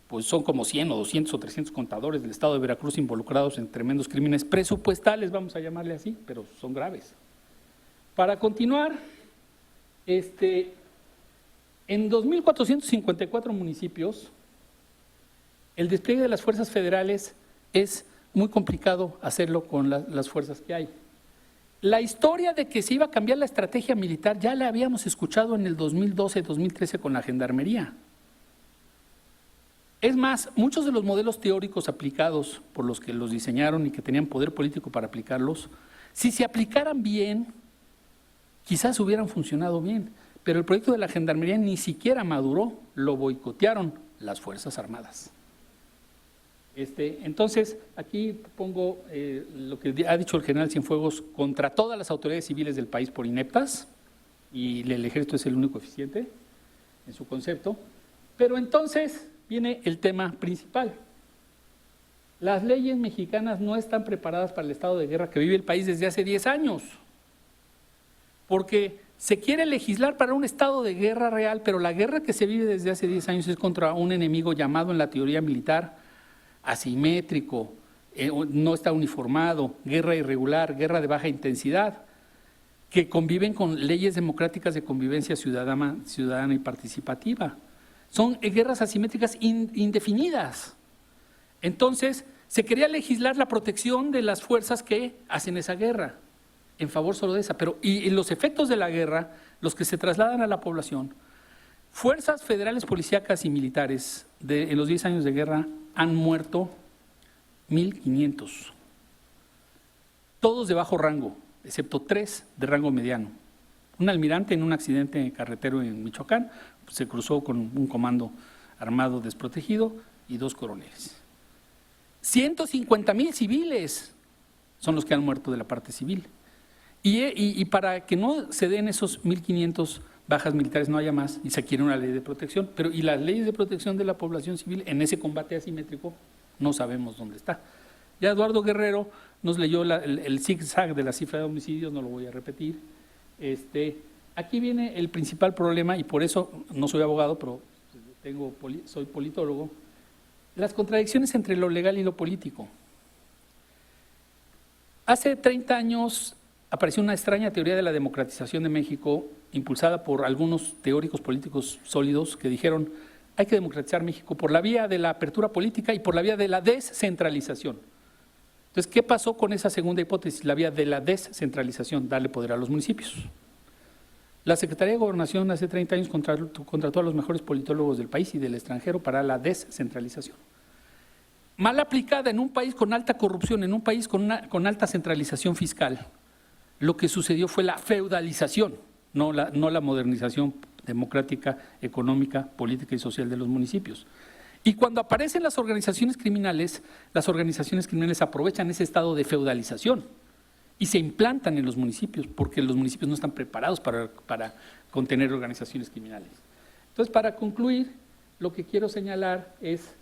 pues son como 100 o 200 o 300 contadores del estado de Veracruz involucrados en tremendos crímenes presupuestales, vamos a llamarle así, pero son graves. Para continuar, en 2.454 municipios, el despliegue de las fuerzas federales es muy complicado hacerlo con las fuerzas que hay. La historia de que se iba a cambiar la estrategia militar ya la habíamos escuchado en el 2012-2013 con la Gendarmería. Es más, muchos de los modelos teóricos aplicados por los que los diseñaron y que tenían poder político para aplicarlos, si se aplicaran bien, quizás hubieran funcionado bien, pero el proyecto de la Gendarmería ni siquiera maduró, lo boicotearon las Fuerzas Armadas. Entonces, aquí pongo lo que ha dicho el general Cienfuegos contra todas las autoridades civiles del país por ineptas, y el ejército es el único eficiente en su concepto, pero entonces viene el tema principal. Las leyes mexicanas no están preparadas para el estado de guerra que vive el país desde hace 10 años, porque se quiere legislar para un estado de guerra real, pero la guerra que se vive desde hace 10 años es contra un enemigo llamado en la teoría militar asimétrico, no está uniformado, guerra irregular, guerra de baja intensidad, que conviven con leyes democráticas de convivencia ciudadana y participativa. Son guerras asimétricas indefinidas. Entonces, se quería legislar la protección de las fuerzas que hacen esa guerra, en favor solo de esa. Pero, y los efectos de la guerra, los que se trasladan a la población, fuerzas federales, policíacas y militares en los 10 años de guerra han muerto 1,500. Todos de bajo rango, excepto 3 de rango mediano. Un almirante en un accidente carretero en Michoacán, se cruzó con un comando armado desprotegido, y 2 coroneles. 150,000 civiles son los que han muerto de la parte civil. Y para que no se den esos 1,500 bajas militares, no haya más, y se quiere una ley de protección, pero y las leyes de protección de la población civil en ese combate asimétrico no sabemos dónde está. Ya Eduardo Guerrero nos leyó el zigzag de la cifra de homicidios, no lo voy a repetir. Aquí viene el principal problema, y por eso no soy abogado, pero soy politólogo, las contradicciones entre lo legal y lo político. Hace 30 años apareció una extraña teoría de la democratización de México, impulsada por algunos teóricos políticos sólidos que dijeron: hay que democratizar México por la vía de la apertura política y por la vía de la descentralización. Entonces, ¿qué pasó con esa segunda hipótesis, la vía de la descentralización? Darle poder a los municipios. La Secretaría de Gobernación hace 30 años contrató a los mejores politólogos del país y del extranjero para la descentralización. Mal aplicada en un país con alta corrupción, en un país con alta centralización fiscal, lo que sucedió fue la feudalización, no la modernización democrática, económica, política y social de los municipios. Y cuando aparecen las organizaciones criminales aprovechan ese estado de feudalización y se implantan en los municipios, porque los municipios no están preparados para contener organizaciones criminales. Entonces, para concluir, lo que quiero señalar es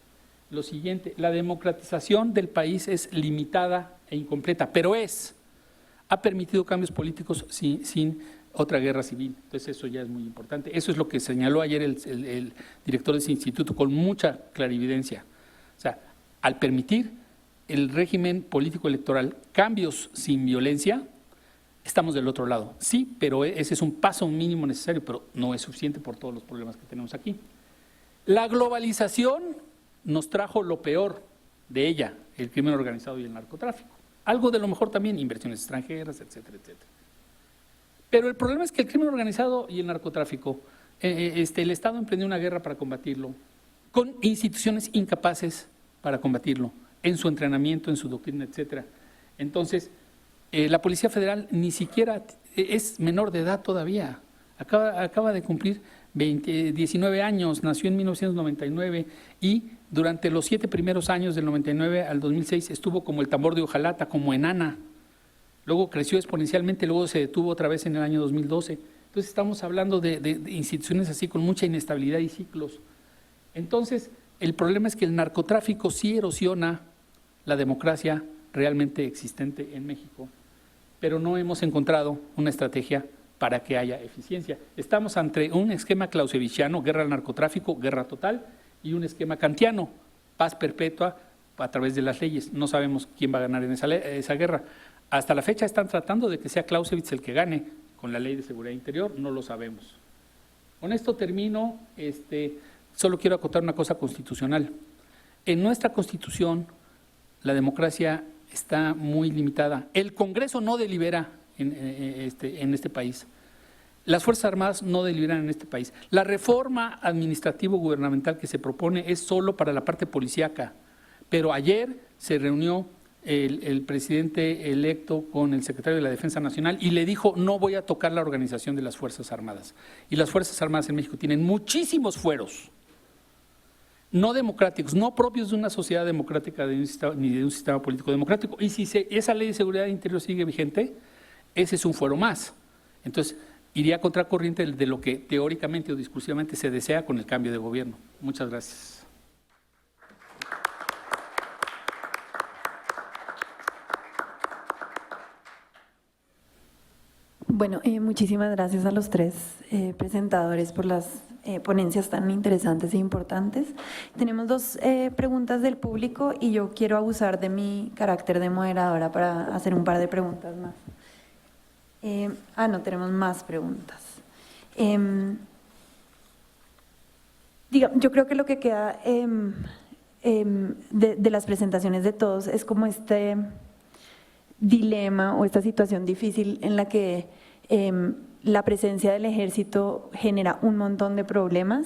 lo siguiente: la democratización del país es limitada e incompleta, pero ha permitido cambios políticos sin otra guerra civil. Entonces eso ya es muy importante. Eso es lo que señaló ayer el director de ese instituto con mucha clarividencia. O sea, al permitir el régimen político electoral cambios sin violencia, estamos del otro lado. Sí, pero ese es un paso mínimo necesario, pero no es suficiente por todos los problemas que tenemos aquí. La globalización nos trajo lo peor de ella, el crimen organizado y el narcotráfico. Algo de lo mejor también, inversiones extranjeras, etcétera, etcétera. Pero el problema es que el crimen organizado y el narcotráfico, el Estado emprendió una guerra para combatirlo, con instituciones incapaces para combatirlo, en su entrenamiento, en su doctrina, etcétera. Entonces, la Policía Federal ni siquiera es menor de edad todavía, acaba de cumplir 19 años, nació en 1999 y durante los 7 primeros años del 99 al 2006 estuvo como el tambor de hojalata, como enana. Luego creció exponencialmente, luego se detuvo otra vez en el año 2012. Entonces estamos hablando de instituciones así con mucha inestabilidad y ciclos. Entonces el problema es que el narcotráfico sí erosiona la democracia realmente existente en México, pero no hemos encontrado una estrategia para que haya eficiencia. Estamos ante un esquema clausewitziano, guerra al narcotráfico, guerra total, y un esquema kantiano, paz perpetua a través de las leyes. No sabemos quién va a ganar en esa guerra. Hasta la fecha están tratando de que sea Clausewitz el que gane con la Ley de Seguridad Interior, no lo sabemos. Con esto termino, solo quiero acotar una cosa constitucional. En nuestra Constitución, la democracia está muy limitada. El Congreso no delibera en este país. Las Fuerzas Armadas no deliberan en este país. La reforma administrativo-gubernamental que se propone es solo para la parte policíaca, pero ayer se reunió el presidente electo con el secretario de la Defensa Nacional y le dijo: no voy a tocar la organización de las Fuerzas Armadas. Y las Fuerzas Armadas en México tienen muchísimos fueros no democráticos, no propios de una sociedad democrática ni de un sistema político democrático. Y si esa Ley de Seguridad Interior sigue vigente, ese es un fuero más. Entonces, iría contracorriente de lo que teóricamente o discursivamente se desea con el cambio de gobierno. Muchas gracias. Bueno, muchísimas gracias a los tres presentadores por las ponencias tan interesantes e importantes. Tenemos 2 preguntas del público y yo quiero abusar de mi carácter de moderadora para hacer un par de preguntas más. No, tenemos más preguntas. Yo creo que lo que queda de las presentaciones de todos es como este dilema o esta situación difícil en la que la presencia del ejército genera un montón de problemas,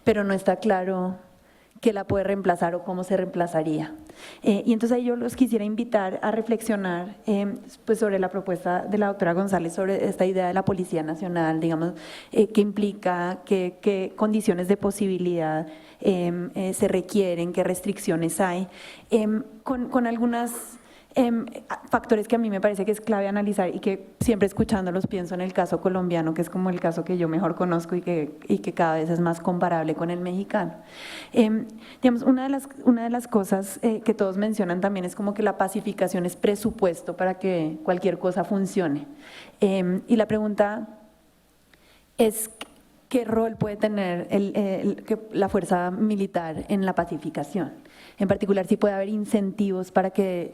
pero no está claro qué la puede reemplazar o cómo se reemplazaría. Y entonces ahí yo los quisiera invitar a reflexionar pues sobre la propuesta de la doctora González sobre esta idea de la Policía Nacional, digamos, qué implica, qué condiciones de posibilidad se requieren, qué restricciones hay, con algunas factores que a mí me parece que es clave analizar y que siempre escuchándolos pienso en el caso colombiano, que es como el caso que yo mejor conozco y que cada vez es más comparable con el mexicano. Digamos, una de las cosas que todos mencionan también es como que la pacificación es presupuesto para que cualquier cosa funcione. Y la pregunta es: ¿qué rol puede tener la fuerza militar en la pacificación? En particular, si puede haber incentivos para que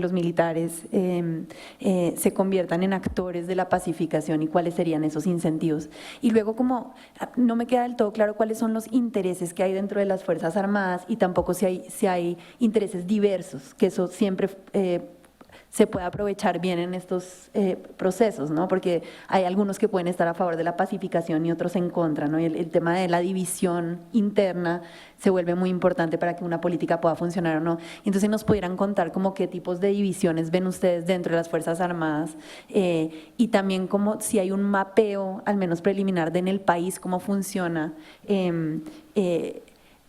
los militares se conviertan en actores de la pacificación y cuáles serían esos incentivos. Y luego, como no me queda del todo claro cuáles son los intereses que hay dentro de las Fuerzas Armadas y tampoco si hay intereses diversos, que eso siempre se puede aprovechar bien en estos procesos, ¿no? Porque hay algunos que pueden estar a favor de la pacificación y otros en contra, ¿no? Y el tema de la división interna se vuelve muy importante para que una política pueda funcionar o no. Entonces, ¿nos pudieran contar como qué tipos de divisiones ven ustedes dentro de las Fuerzas Armadas y también como si hay un mapeo, al menos preliminar, de en el país cómo funciona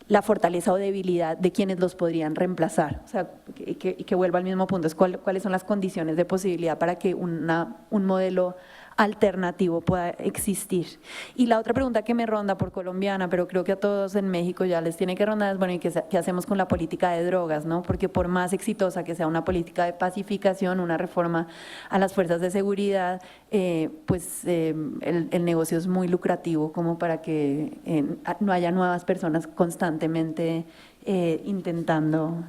la fortaleza o debilidad de quienes los podrían reemplazar? O sea, que vuelva al mismo punto, es cuáles son las condiciones de posibilidad para que un modelo alternativo pueda existir. Y la otra pregunta que me ronda por colombiana, pero creo que a todos en México ya les tiene que rondar, es bueno, ¿y qué hacemos con la política de drogas, no? Porque por más exitosa que sea una política de pacificación, una reforma a las fuerzas de seguridad, el negocio es muy lucrativo como para que no haya nuevas personas constantemente intentando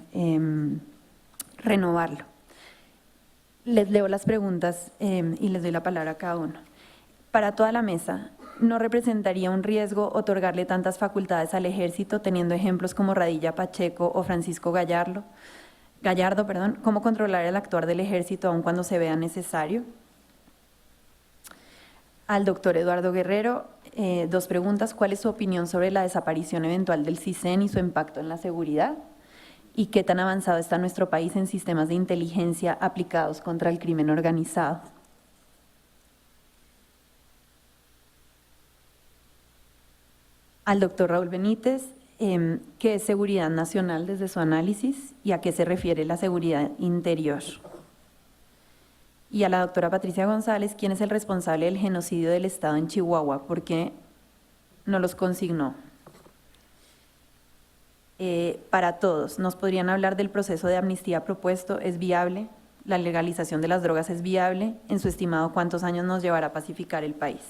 renovarlo. Les leo las preguntas y les doy la palabra a cada uno. Para toda la mesa, no representaría un riesgo otorgarle tantas facultades al ejército, teniendo ejemplos como Radilla Pacheco o Francisco Gallardo, ¿cómo controlar el actuar del ejército aun cuando se vea necesario? Al doctor Eduardo Guerrero, 2 preguntas. ¿Cuál es su opinión sobre la desaparición eventual del CISEN y su impacto en la seguridad? ¿Y qué tan avanzado está nuestro país en sistemas de inteligencia aplicados contra el crimen organizado? Al doctor Raúl Benítez, ¿qué es seguridad nacional desde su análisis y a qué se refiere la seguridad interior? Y a la doctora Patricia González, ¿quién es el responsable del genocidio del Estado en Chihuahua? ¿Por qué no los consignó? Para todos, ¿nos podrían hablar del proceso de amnistía propuesto? ¿Es viable? ¿La legalización de las drogas es viable? En su estimado, ¿cuántos años nos llevará a pacificar el país?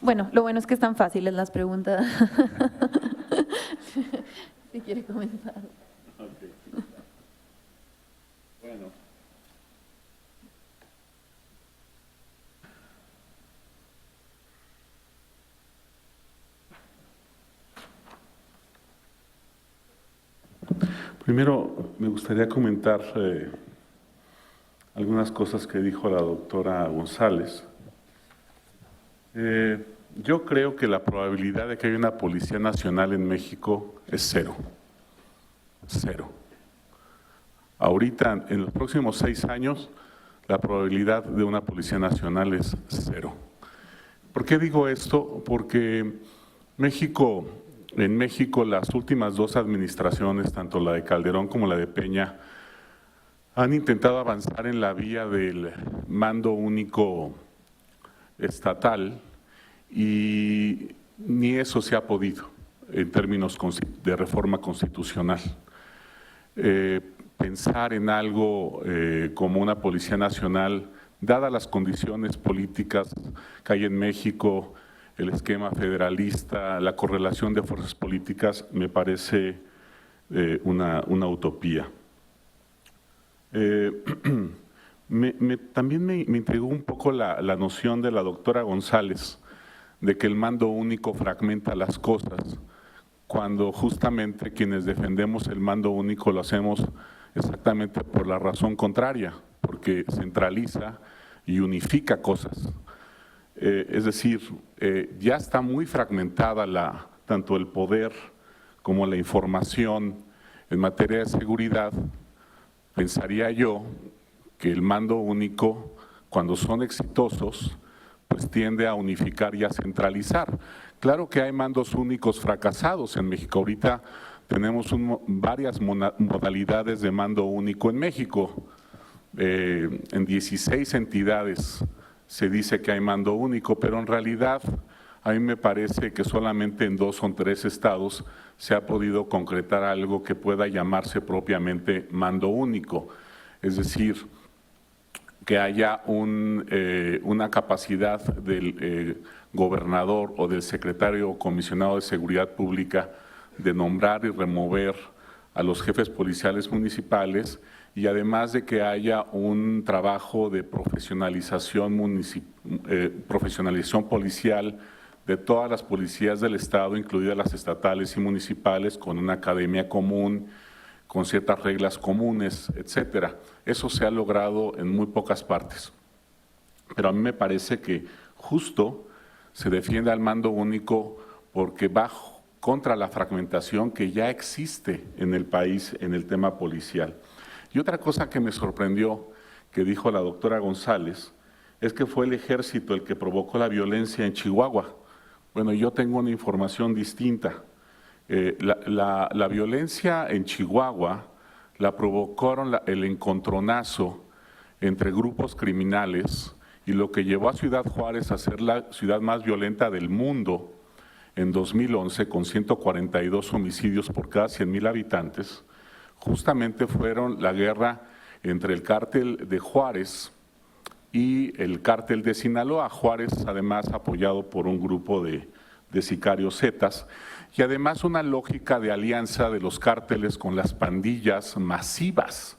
Bueno, lo bueno es que están fáciles las preguntas. Si quiere comentar. Okay. Bueno. Primero, me gustaría comentar algunas cosas que dijo la doctora González. Yo creo que la probabilidad de que haya una Policía Nacional en México es 0. 0. Ahorita, en los próximos 6 años, la probabilidad de una Policía Nacional es 0. ¿Por qué digo esto? Porque en México las últimas 2 administraciones, tanto la de Calderón como la de Peña, han intentado avanzar en la vía del mando único estatal y ni eso se ha podido en términos de reforma constitucional. Pensar en algo como una Policía Nacional, dadas las condiciones políticas que hay en México, el esquema federalista, la correlación de fuerzas políticas, me parece una utopía. También me intrigó un poco la noción de la doctora González de que el mando único fragmenta las cosas, cuando justamente quienes defendemos el mando único lo hacemos exactamente por la razón contraria, porque centraliza y unifica cosas. Es decir, ya está muy fragmentada tanto el poder como la información en materia de seguridad. Pensaría yo que el mando único, cuando son exitosos, pues tiende a unificar y a centralizar. Claro que hay mandos únicos fracasados en México. Ahorita tenemos varias modalidades de mando único en México. En 16 entidades se dice que hay mando único, pero en realidad a mí me parece que solamente en 2 o 3 estados se ha podido concretar algo que pueda llamarse propiamente mando único. Es decir, que haya una capacidad del gobernador o del secretario o comisionado de Seguridad Pública de nombrar y remover a los jefes policiales municipales, y además de que haya un trabajo de profesionalización policial de todas las policías del Estado, incluidas las estatales y municipales, con una academia común, con ciertas reglas comunes, etcétera. Eso se ha logrado en muy pocas partes. Pero a mí me parece que justo se defiende al mando único porque va contra la fragmentación que ya existe en el país en el tema policial. Y otra cosa que me sorprendió que dijo la doctora González es que fue el ejército el que provocó la violencia en Chihuahua. Bueno, yo tengo una información distinta. La violencia en Chihuahua la provocaron el encontronazo entre grupos criminales, y lo que llevó a Ciudad Juárez a ser la ciudad más violenta del mundo en 2011, con 142 homicidios por cada 100,000 habitantes, justamente fueron la guerra entre el cártel de Juárez y el cártel de Sinaloa. Juárez, además, apoyado por un grupo de sicarios zetas, y además una lógica de alianza de los cárteles con las pandillas masivas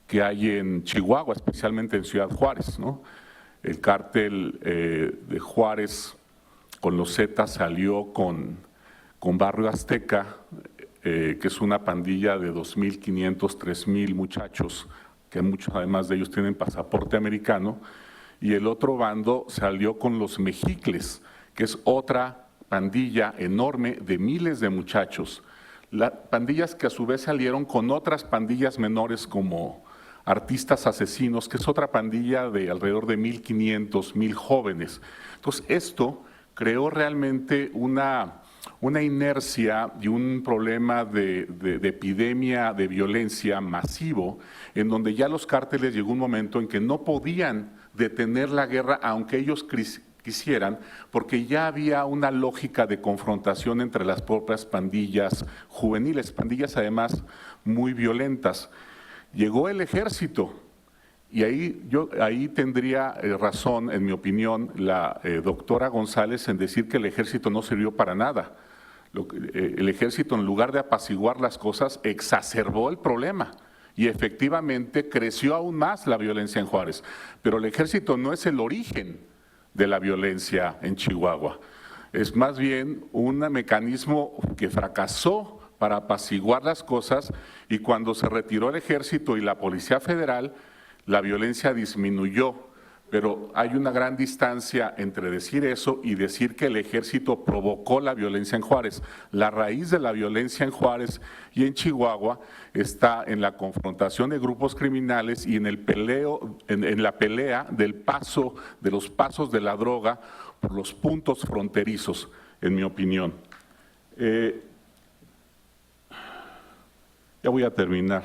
que hay en Chihuahua, especialmente en Ciudad Juárez, ¿no? El cártel de Juárez con los Zetas salió con Barrio Azteca, que es una pandilla de 2.500, 3.000 muchachos, que muchos además de ellos tienen pasaporte americano, y el otro bando salió con los Mexicles, que es otra pandilla enorme de miles de muchachos. Pandillas que a su vez salieron con otras pandillas menores como Artistas Asesinos, que es otra pandilla de alrededor de 1.500, 1.000 jóvenes. Entonces, esto creó realmente una inercia y un problema de epidemia de violencia masivo, en donde ya los cárteles llegó un momento en que no podían detener la guerra, aunque ellos quisieran, porque ya había una lógica de confrontación entre las propias pandillas juveniles, pandillas además muy violentas. Llegó el ejército y ahí tendría razón, en mi opinión, la doctora González en decir que el ejército no sirvió para nada. El ejército, en lugar de apaciguar las cosas, exacerbó el problema. Y efectivamente creció aún más la violencia en Juárez. Pero el ejército no es el origen de la violencia en Chihuahua. Es más bien un mecanismo que fracasó para apaciguar las cosas, y cuando se retiró el ejército y la Policía Federal, la violencia disminuyó. Pero hay una gran distancia entre decir eso y decir que el ejército provocó la violencia en Juárez. La raíz de la violencia en Juárez y en Chihuahua está en la confrontación de grupos criminales y en la pelea de los pasos de la droga por los puntos fronterizos, en mi opinión. Ya voy a terminar.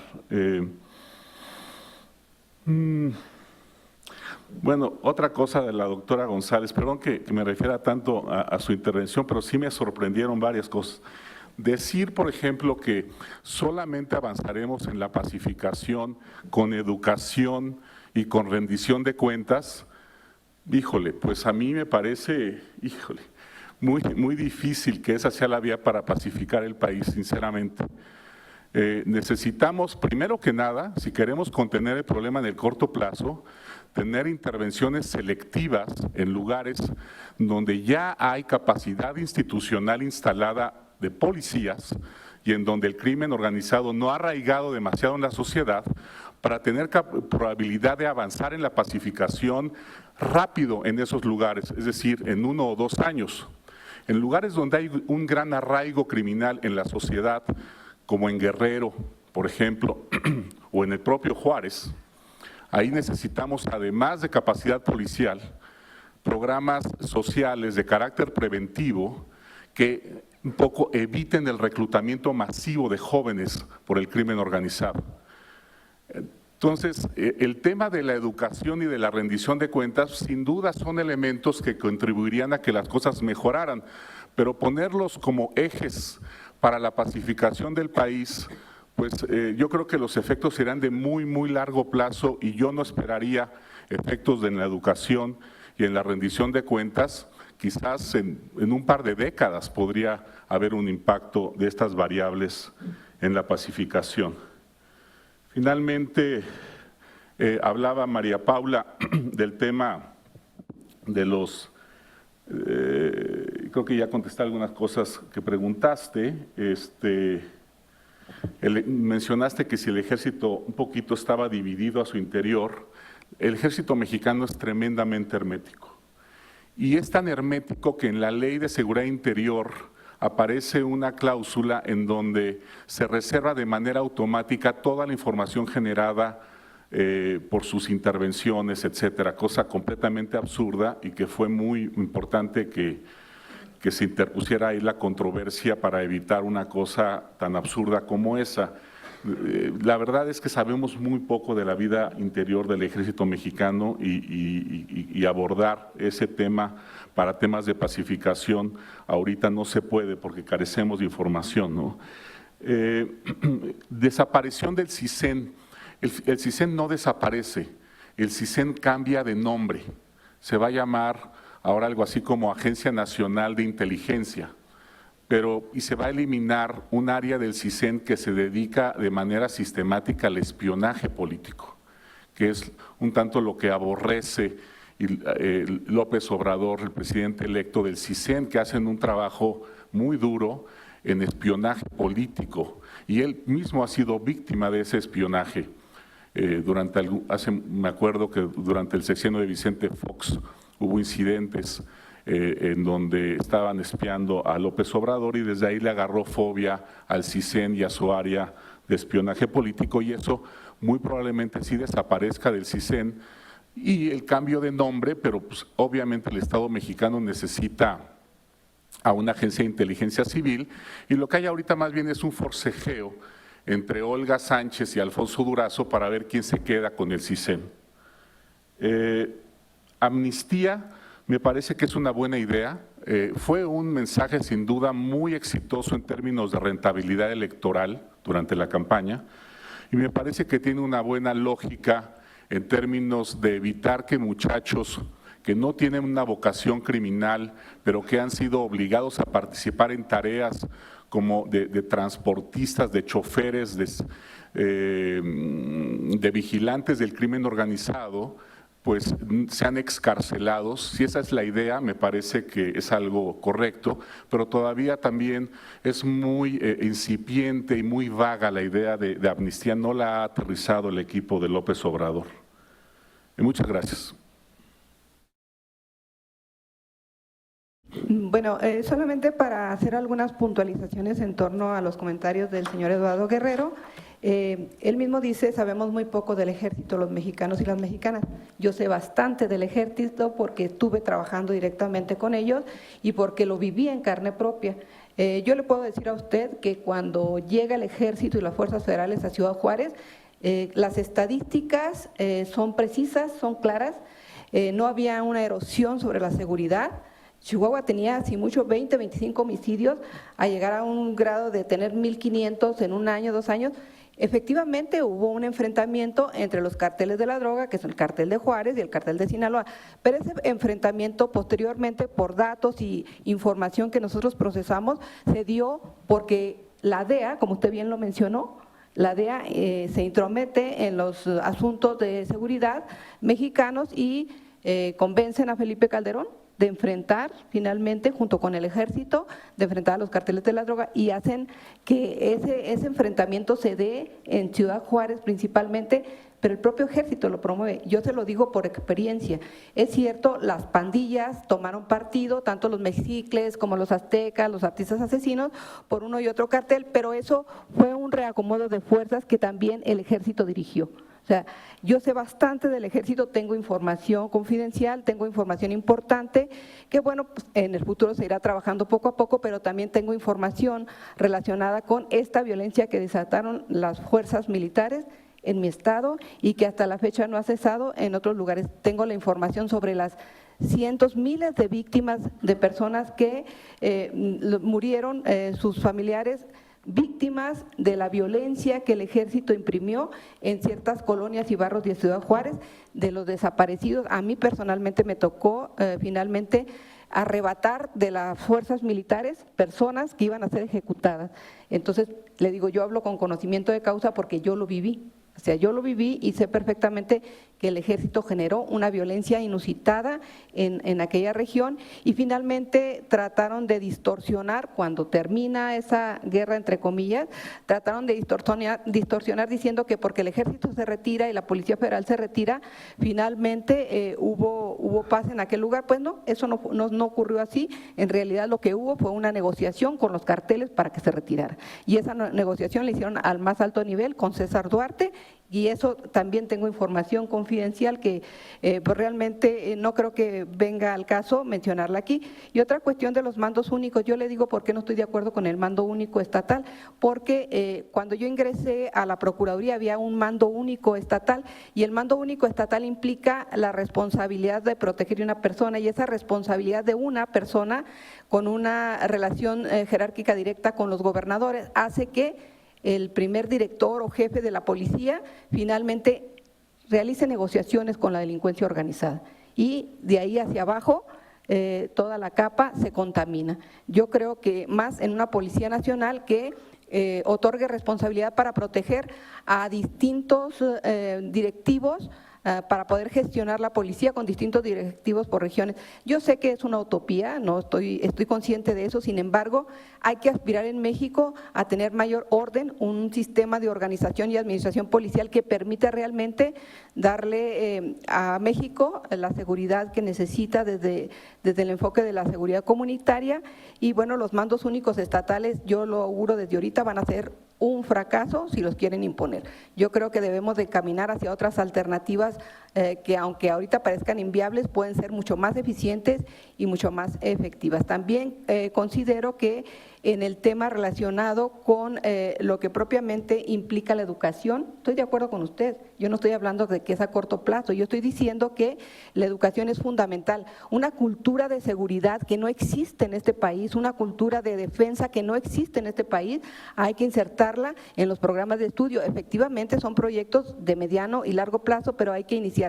Bueno, otra cosa de la doctora González, perdón que me refiera tanto a su intervención, pero sí me sorprendieron varias cosas. Decir, por ejemplo, que solamente avanzaremos en la pacificación con educación y con rendición de cuentas, híjole, pues a mí me parece, muy difícil que esa sea la vía para pacificar el país, sinceramente. Necesitamos, primero que nada, si queremos contener el problema en el corto plazo, tener intervenciones selectivas en lugares donde ya hay capacidad institucional instalada de policías y en donde el crimen organizado no ha arraigado demasiado en la sociedad, para tener probabilidad de avanzar en la pacificación rápido en esos lugares, es decir, en 1 o 2 años. En lugares donde hay un gran arraigo criminal en la sociedad, como en Guerrero, por ejemplo, o en el propio Juárez, ahí necesitamos, además de capacidad policial, programas sociales de carácter preventivo que un poco eviten el reclutamiento masivo de jóvenes por el crimen organizado. Entonces, el tema de la educación y de la rendición de cuentas, sin duda son elementos que contribuirían a que las cosas mejoraran, pero ponerlos como ejes para la pacificación del país, pues yo creo que los efectos serán de muy largo plazo, y yo no esperaría efectos en la educación y en la rendición de cuentas. Quizás en un par de décadas podría haber un impacto de estas variables en la pacificación. Finalmente, hablaba María Paula del tema de los… creo que ya contesté algunas cosas que preguntaste. Mencionaste que si el ejército un poquito estaba dividido a su interior. El ejército mexicano es tremendamente hermético. Y es tan hermético que en la Ley de Seguridad Interior aparece una cláusula en donde se reserva de manera automática toda la información generada por sus intervenciones, etcétera, cosa completamente absurda, y que fue muy importante que se interpusiera ahí la controversia para evitar una cosa tan absurda como esa. La verdad es que sabemos muy poco de la vida interior del ejército mexicano, y abordar ese tema para temas de pacificación ahorita no se puede porque carecemos de información, ¿no? Desaparición del CISEN. El CISEN no desaparece, el CISEN cambia de nombre, se va a llamar ahora algo así como Agencia Nacional de Inteligencia, y se va a eliminar un área del CISEN que se dedica de manera sistemática al espionaje político, que es un tanto lo que aborrece y López Obrador, el presidente electo del CISEN, que hacen un trabajo muy duro en espionaje político, y él mismo ha sido víctima de ese espionaje. Me acuerdo que durante el sexenio de Vicente Fox hubo incidentes en donde estaban espiando a López Obrador y desde ahí le agarró fobia al CISEN y a su área de espionaje político, y eso muy probablemente sí desaparezca del CISEN y el cambio de nombre, pero pues, obviamente el Estado mexicano necesita a una agencia de inteligencia civil, y lo que hay ahorita más bien es un forcejeo entre Olga Sánchez y Alfonso Durazo para ver quién se queda con el CISEN. Amnistía me parece que es una buena idea, fue un mensaje sin duda muy exitoso en términos de rentabilidad electoral durante la campaña, y me parece que tiene una buena lógica en términos de evitar que muchachos que no tienen una vocación criminal, pero que han sido obligados a participar en tareas como de transportistas, de choferes, de vigilantes del crimen organizado, pues sean excarcelados. Si esa es la idea, me parece que es algo correcto, pero todavía también es muy incipiente y muy vaga la idea de amnistía, no la ha aterrizado el equipo de López Obrador. Muchas gracias. Bueno, solamente para hacer algunas puntualizaciones en torno a los comentarios del señor Eduardo Guerrero. Él mismo dice, sabemos muy poco del ejército, los mexicanos y las mexicanas. Yo sé bastante del ejército porque estuve trabajando directamente con ellos y porque lo viví en carne propia. Yo le puedo decir a usted que cuando llega el ejército y las fuerzas federales a Ciudad Juárez, las estadísticas son precisas, son claras, no había una erosión sobre la seguridad. Chihuahua tenía, si mucho, 20, 25 homicidios, a llegar a un grado de tener 1,500 en un año, 2 años. Efectivamente hubo un enfrentamiento entre los carteles de la droga, que son el cartel de Juárez y el cartel de Sinaloa, pero ese enfrentamiento posteriormente por datos y información que nosotros procesamos se dio porque la DEA, como usted bien lo mencionó, la DEA se intromete en los asuntos de seguridad mexicanos y convencen a Felipe Calderón de enfrentar finalmente, junto con el ejército, de enfrentar a los carteles de la droga y hacen que ese enfrentamiento se dé en Ciudad Juárez principalmente, pero el propio ejército lo promueve. Yo se lo digo por experiencia. Es cierto, las pandillas tomaron partido, tanto los mexicles como los aztecas, los artistas asesinos, por uno y otro cartel, pero eso fue un reacomodo de fuerzas que también el ejército dirigió. O sea, yo sé bastante del ejército, tengo información confidencial, tengo información importante, que bueno, pues en el futuro se irá trabajando poco a poco, pero también tengo información relacionada con esta violencia que desataron las fuerzas militares en mi estado y que hasta la fecha no ha cesado en otros lugares. Tengo la información sobre las cientos, miles de víctimas de personas que murieron, sus familiares, víctimas de la violencia que el ejército imprimió en ciertas colonias y barrios de Ciudad Juárez, de los desaparecidos. A mí personalmente me tocó finalmente arrebatar de las fuerzas militares personas que iban a ser ejecutadas. Entonces, le digo, yo hablo con conocimiento de causa porque yo lo viví. O sea, yo lo viví y sé perfectamente que el ejército generó una violencia inusitada en aquella región y finalmente trataron de distorsionar, cuando termina esa guerra entre comillas, trataron de distorsionar diciendo que porque el ejército se retira y la Policía Federal se retira, finalmente hubo paz en aquel lugar. Pues no, eso no ocurrió así. En realidad lo que hubo fue una negociación con los carteles para que se retirara. Y esa negociación la hicieron al más alto nivel con César Duarte, y eso también tengo información confidencial que pues realmente no creo que venga al caso mencionarla aquí. Y otra cuestión de los mandos únicos, yo le digo por qué no estoy de acuerdo con el mando único estatal, porque cuando yo ingresé a la Procuraduría había un mando único estatal y el mando único estatal implica la responsabilidad de proteger a una persona, y esa responsabilidad de una persona con una relación jerárquica directa con los gobernadores hace que el primer director o jefe de la policía finalmente realice negociaciones con la delincuencia organizada y de ahí hacia abajo toda la capa se contamina. Yo creo que más en una Policía Nacional que otorgue responsabilidad para proteger a distintos directivos, para poder gestionar la policía con distintos directivos por regiones. Yo sé que es una utopía, no estoy consciente de eso, sin embargo, hay que aspirar en México a tener mayor orden, un sistema de organización y administración policial que permita realmente darle a México la seguridad que necesita desde el enfoque de la seguridad comunitaria. Y bueno, los mandos únicos estatales, yo lo auguro desde ahorita, van a ser un fracaso si los quieren imponer. Yo creo que debemos de caminar hacia otras alternativas que aunque ahorita parezcan inviables, pueden ser mucho más eficientes y mucho más efectivas. También considero que en el tema relacionado con lo que propiamente implica la educación, estoy de acuerdo con usted, yo no estoy hablando de que es a corto plazo, yo estoy diciendo que la educación es fundamental, una cultura de seguridad que no existe en este país, una cultura de defensa que no existe en este país, hay que insertarla en los programas de estudio. Efectivamente son proyectos de mediano y largo plazo, pero hay que iniciar.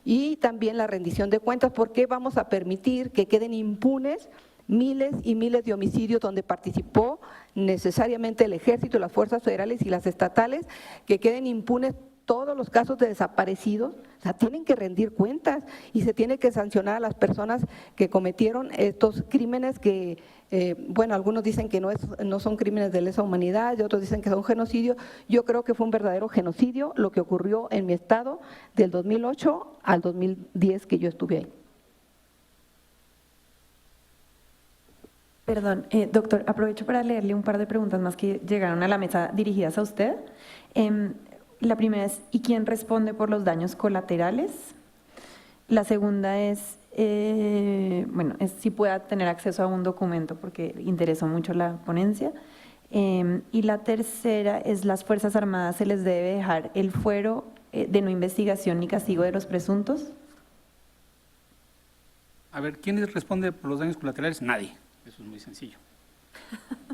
Y también la rendición de cuentas, porque vamos a permitir que queden impunes miles y miles de homicidios donde participó necesariamente el Ejército, las fuerzas federales y las estatales, que queden impunes todos los casos de desaparecidos. O sea, tienen que rendir cuentas y se tiene que sancionar a las personas que cometieron estos crímenes que, bueno, algunos dicen que no son crímenes de lesa humanidad y otros dicen que son genocidio. Yo creo que fue un verdadero genocidio lo que ocurrió en mi estado del 2008 al 2010 que yo estuve ahí. Perdón, doctor, aprovecho para leerle un par de preguntas más que llegaron a la mesa dirigidas a usted. La primera es, ¿y quién responde por los daños colaterales? La segunda es, es si pueda tener acceso a un documento porque interesó mucho la ponencia. Y la tercera es, ¿las Fuerzas Armadas se les debe dejar el fuero de no investigación ni castigo de los presuntos? A ver, ¿quién responde por los daños colaterales? Nadie. Eso es muy sencillo.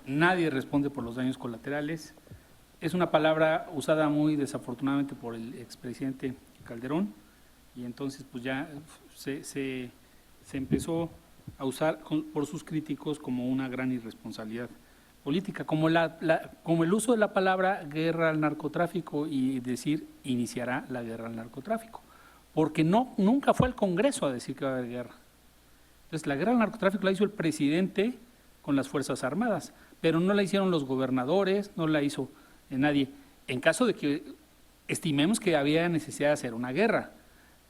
Nadie responde por los daños colaterales. Es una palabra usada muy desafortunadamente por el expresidente Calderón y entonces pues ya se empezó a usar por sus críticos como una gran irresponsabilidad política, como el uso de la palabra guerra al narcotráfico y decir iniciará la guerra al narcotráfico, porque nunca fue al Congreso a decir que va a haber guerra. Entonces, la guerra al narcotráfico la hizo el presidente con las Fuerzas Armadas, pero no la hicieron los gobernadores, no la hizo nadie. En caso de que estimemos que había necesidad de hacer una guerra,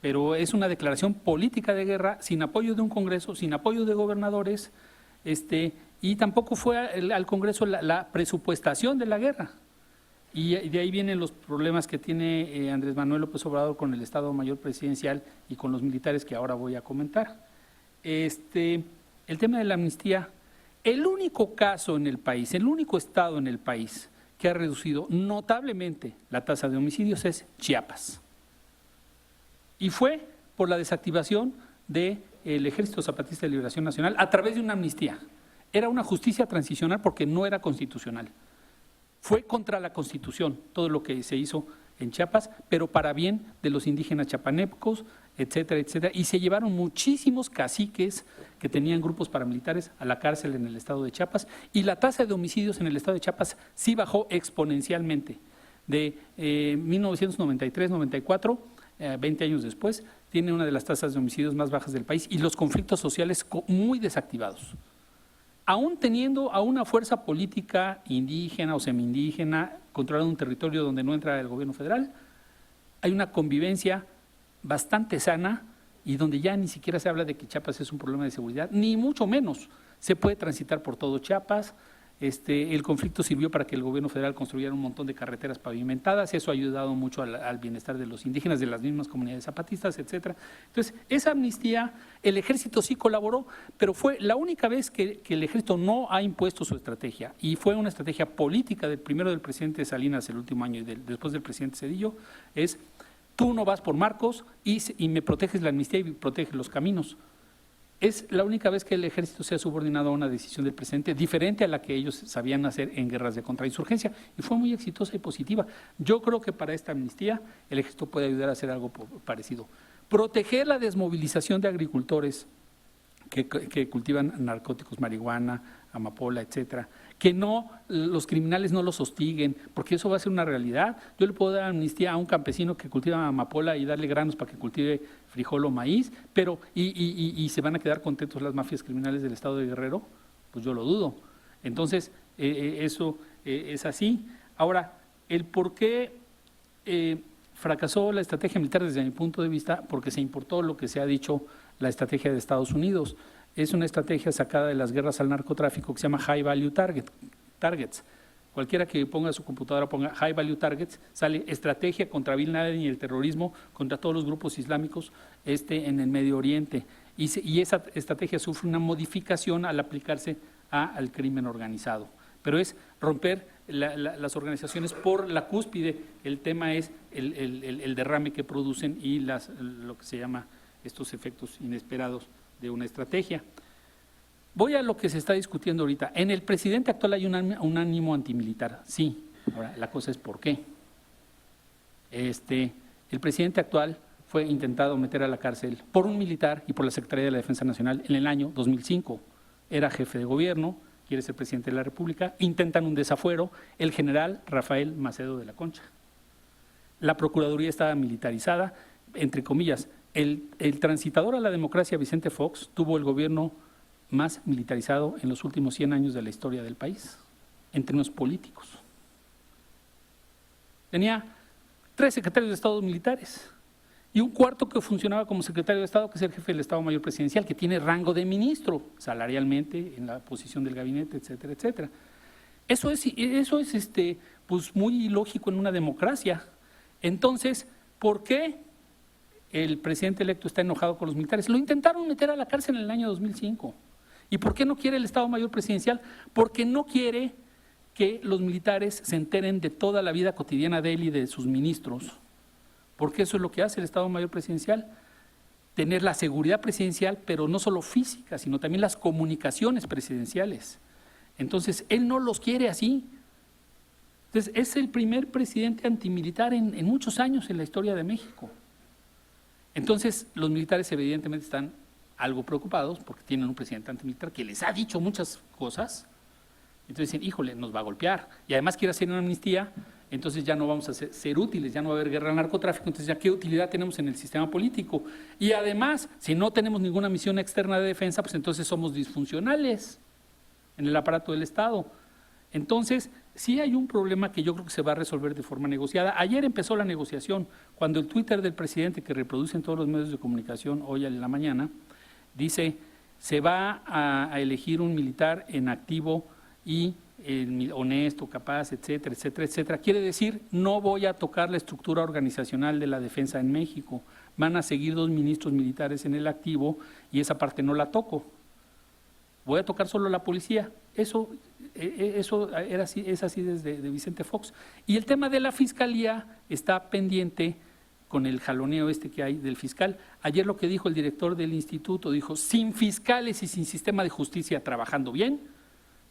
pero es una declaración política de guerra sin apoyo de un Congreso, sin apoyo de gobernadores, y tampoco fue al Congreso la presupuestación de la guerra. Y de ahí vienen los problemas que tiene Andrés Manuel López Obrador con el Estado Mayor Presidencial y con los militares que ahora voy a comentar. El tema de la amnistía, el único caso en el país, el único estado en el país que ha reducido notablemente la tasa de homicidios es Chiapas. Y fue por la desactivación del Ejército Zapatista de Liberación Nacional a través de una amnistía. Era una justicia transicional porque no era constitucional. Fue contra la Constitución todo lo que se hizo en Chiapas, pero para bien de los indígenas chapanecos, etcétera, etcétera. Y se llevaron muchísimos caciques que tenían grupos paramilitares a la cárcel en el estado de Chiapas. Y la tasa de homicidios en el estado de Chiapas sí bajó exponencialmente. De 1993-94, 20 años después, tiene una de las tasas de homicidios más bajas del país y los conflictos sociales muy desactivados. Aún teniendo a una fuerza política indígena o semiindígena controlando un territorio donde no entra el gobierno federal, hay una convivencia bastante sana y donde ya ni siquiera se habla de que Chiapas es un problema de seguridad, ni mucho menos. Se puede transitar por todo Chiapas. El conflicto sirvió para que el gobierno federal construyera un montón de carreteras pavimentadas, eso ha ayudado mucho al bienestar de los indígenas, de las mismas comunidades zapatistas, etcétera. Entonces, esa amnistía, el ejército sí colaboró, pero fue la única vez que el ejército no ha impuesto su estrategia, y fue una estrategia política primero del presidente Salinas el último año y después del presidente Zedillo, es tú no vas por Marcos y me proteges la amnistía y proteges los caminos. Es la única vez que el ejército se ha subordinado a una decisión del presidente diferente a la que ellos sabían hacer en guerras de contrainsurgencia, y fue muy exitosa y positiva. Yo creo que para esta amnistía el ejército puede ayudar a hacer algo parecido. Proteger la desmovilización de agricultores que cultivan narcóticos, marihuana, amapola, etcétera, que no los criminales no los hostiguen, porque eso va a ser una realidad. Yo le puedo dar amnistía a un campesino que cultiva amapola y darle granos para que cultive frijol o maíz, pero y se van a quedar contentos las mafias criminales del estado de Guerrero, pues yo lo dudo. Entonces, eso es así. Ahora, el por qué fracasó la estrategia militar desde mi punto de vista, porque se importó lo que se ha dicho la estrategia de Estados Unidos. Es una estrategia sacada de las guerras al narcotráfico que se llama High Value Targets. Cualquiera que ponga su computadora, ponga High Value Targets, sale estrategia contra Bin Laden y el terrorismo, contra todos los grupos islámicos en el Medio Oriente. Y esa estrategia sufre una modificación al aplicarse al crimen organizado. Pero es romper las organizaciones por la cúspide. El tema es el derrame que producen y lo que se llama estos efectos inesperados de una estrategia. Voy a lo que se está discutiendo ahorita. En el presidente actual hay un ánimo antimilitar, sí. Ahora, la cosa es por qué. El presidente actual fue intentado meter a la cárcel por un militar y por la Secretaría de la Defensa Nacional en el año 2005. Era jefe de gobierno, quiere ser presidente de la República, intentan un desafuero, el general Rafael Macedo de la Concha. La Procuraduría estaba militarizada, entre comillas. El transitador a la democracia, Vicente Fox, tuvo el gobierno más militarizado en los últimos 100 años de la historia del país, en términos políticos. Tenía 3 secretarios de Estado militares y un cuarto que funcionaba como secretario de Estado, que es el jefe del Estado Mayor Presidencial, que tiene rango de ministro, salarialmente, en la posición del gabinete, etcétera, etcétera. Eso es pues muy ilógico en una democracia. Entonces, ¿por qué el presidente electo está enojado con los militares? Lo intentaron meter a la cárcel en el año 2005. ¿Y por qué no quiere el Estado Mayor Presidencial? Porque no quiere que los militares se enteren de toda la vida cotidiana de él y de sus ministros. Porque eso es lo que hace el Estado Mayor Presidencial, tener la seguridad presidencial, pero no solo física, sino también las comunicaciones presidenciales. Entonces, él no los quiere así. Entonces, es el primer presidente antimilitar en muchos años en la historia de México. Entonces, los militares evidentemente están algo preocupados porque tienen un presidente antimilitar que les ha dicho muchas cosas. Entonces dicen, híjole, nos va a golpear. Y además quiere hacer una amnistía, entonces ya no vamos a ser útiles, ya no va a haber guerra al narcotráfico, entonces ya qué utilidad tenemos en el sistema político. Y además, si no tenemos ninguna misión externa de defensa, pues entonces somos disfuncionales en el aparato del Estado. Entonces, sí hay un problema que yo creo que se va a resolver de forma negociada. Ayer empezó la negociación, cuando el Twitter del presidente, que reproducen todos los medios de comunicación hoy en la mañana, dice, se va a elegir un militar en activo y honesto, capaz, etcétera, etcétera, etcétera. Quiere decir, no voy a tocar la estructura organizacional de la defensa en México. Van a seguir 2 ministros militares en el activo y esa parte no la toco. Voy a tocar solo la policía. Eso era así, es así desde Vicente Fox. Y el tema de la fiscalía está pendiente con el jaloneo que hay del fiscal. Ayer lo que dijo el director del instituto, dijo, sin fiscales y sin sistema de justicia trabajando bien,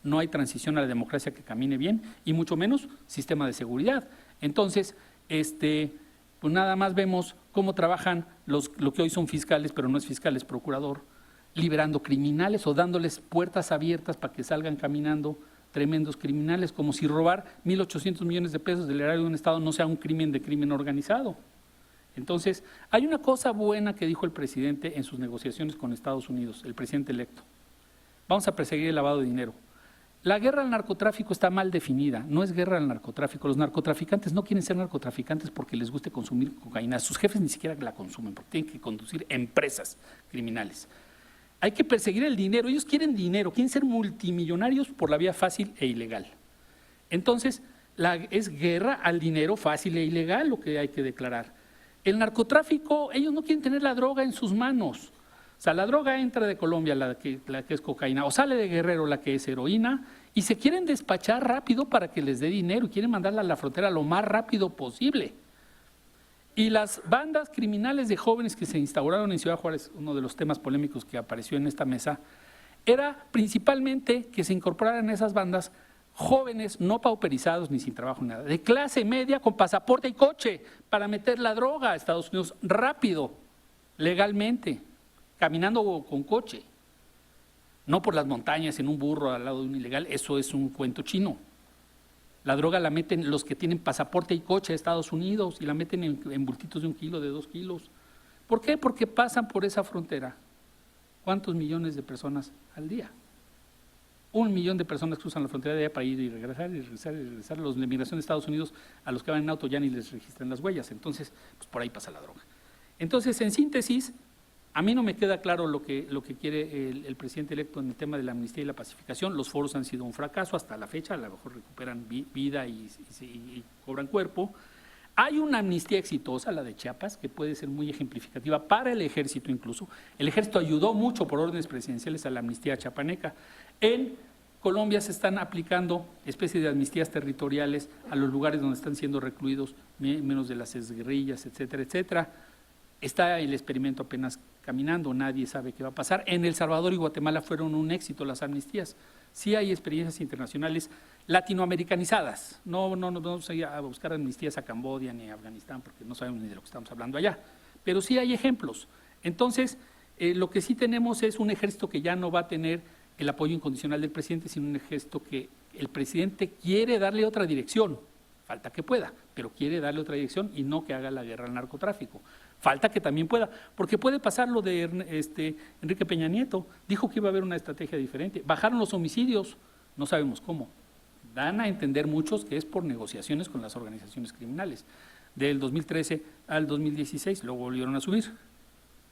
no hay transición a la democracia que camine bien, y mucho menos sistema de seguridad. Entonces, pues nada más vemos cómo trabajan lo que hoy son fiscales, pero no es fiscal, es procurador, liberando criminales o dándoles puertas abiertas para que salgan caminando tremendos criminales, como si robar 1.800 millones de pesos del erario de un Estado no sea un crimen organizado. Entonces, hay una cosa buena que dijo el presidente en sus negociaciones con Estados Unidos, el presidente electo. Vamos a perseguir el lavado de dinero. La guerra al narcotráfico está mal definida, no es guerra al narcotráfico. Los narcotraficantes no quieren ser narcotraficantes porque les guste consumir cocaína. Sus jefes ni siquiera la consumen porque tienen que conducir empresas criminales. Hay que perseguir el dinero, ellos quieren dinero, quieren ser multimillonarios por la vía fácil e ilegal. Entonces, es guerra al dinero fácil e ilegal lo que hay que declarar. El narcotráfico, ellos no quieren tener la droga en sus manos. O sea, la droga entra de Colombia, la que es cocaína, o sale de Guerrero, la que es heroína, y se quieren despachar rápido para que les dé dinero y quieren mandarla a la frontera lo más rápido posible. Y las bandas criminales de jóvenes que se instauraron en Ciudad Juárez, uno de los temas polémicos que apareció en esta mesa, era principalmente que se incorporaran esas bandas jóvenes no pauperizados ni sin trabajo ni nada, de clase media con pasaporte y coche para meter la droga a Estados Unidos rápido, legalmente, caminando con coche. no por las montañas, en un burro al lado de un ilegal, eso es un cuento chino. La droga la meten los que tienen pasaporte y coche de Estados Unidos y la meten en bultitos de 1 kilo, de 2 kilos. ¿Por qué? Porque pasan por esa frontera. ¿Cuántos millones de personas al día? 1 millón de personas cruzan la frontera de allá para ir y regresar, y regresar, y regresar. Los de migración de Estados Unidos, a los que van en auto ya ni les registran las huellas. Entonces, pues por ahí pasa la droga. Entonces, en síntesis, a mí no me queda claro lo que quiere el presidente electo en el tema de la amnistía y la pacificación. Los foros han sido un fracaso hasta la fecha, a lo mejor recuperan vida y cobran cuerpo. Hay una amnistía exitosa, la de Chiapas, que puede ser muy ejemplificativa para el ejército incluso. El ejército ayudó mucho por órdenes presidenciales a la amnistía chapaneca. En Colombia se están aplicando especies de amnistías territoriales a los lugares donde están siendo recluidos menos de las exguerrillas, etcétera, etcétera. Está el experimento apenas caminando, nadie sabe qué va a pasar. En El Salvador y Guatemala fueron un éxito las amnistías. Sí hay experiencias internacionales latinoamericanizadas. No vamos a ir a buscar amnistías a Camboya ni a Afganistán porque no sabemos ni de lo que estamos hablando allá. Pero sí hay ejemplos. Entonces, lo que sí tenemos es un ejército que ya no va a tener el apoyo incondicional del presidente, sino un ejército que el presidente quiere darle otra dirección. Falta que pueda, pero quiere darle otra dirección y no que haga la guerra al narcotráfico. Falta que también pueda, porque puede pasar lo de Enrique Peña Nieto, dijo que iba a haber una estrategia diferente. Bajaron los homicidios, no sabemos cómo. Dan a entender muchos que es por negociaciones con las organizaciones criminales. Del 2013 al 2016 lo volvieron a subir.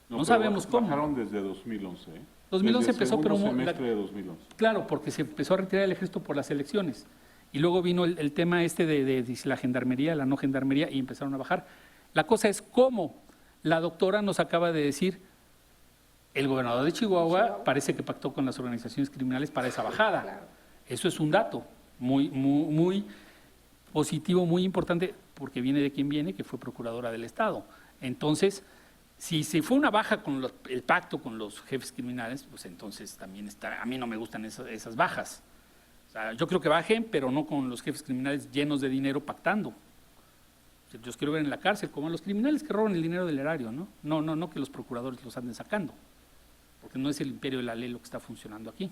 No sabemos cómo. Bajaron desde 2011. 2011 desde empezó, pero… semestre de 2011. Claro, porque se empezó a retirar el ejército por las elecciones. Y luego vino el tema de la gendarmería, la no gendarmería, y empezaron a bajar. La cosa es cómo. La doctora nos acaba de decir, el gobernador de Chihuahua parece que pactó con las organizaciones criminales para esa bajada. Claro. Eso es un dato muy positivo, muy importante, porque viene de quien viene, que fue procuradora del Estado. Entonces, si se fue una baja con el pacto con los jefes criminales, pues entonces también a mí no me gustan esas bajas. O sea, yo creo que bajen, pero no con los jefes criminales llenos de dinero pactando. Yo quiero ver en la cárcel como a los criminales que roban el dinero del erario, ¿no? No que los procuradores los anden sacando, porque no es el imperio de la ley lo que está funcionando aquí.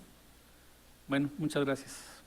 Bueno, muchas gracias.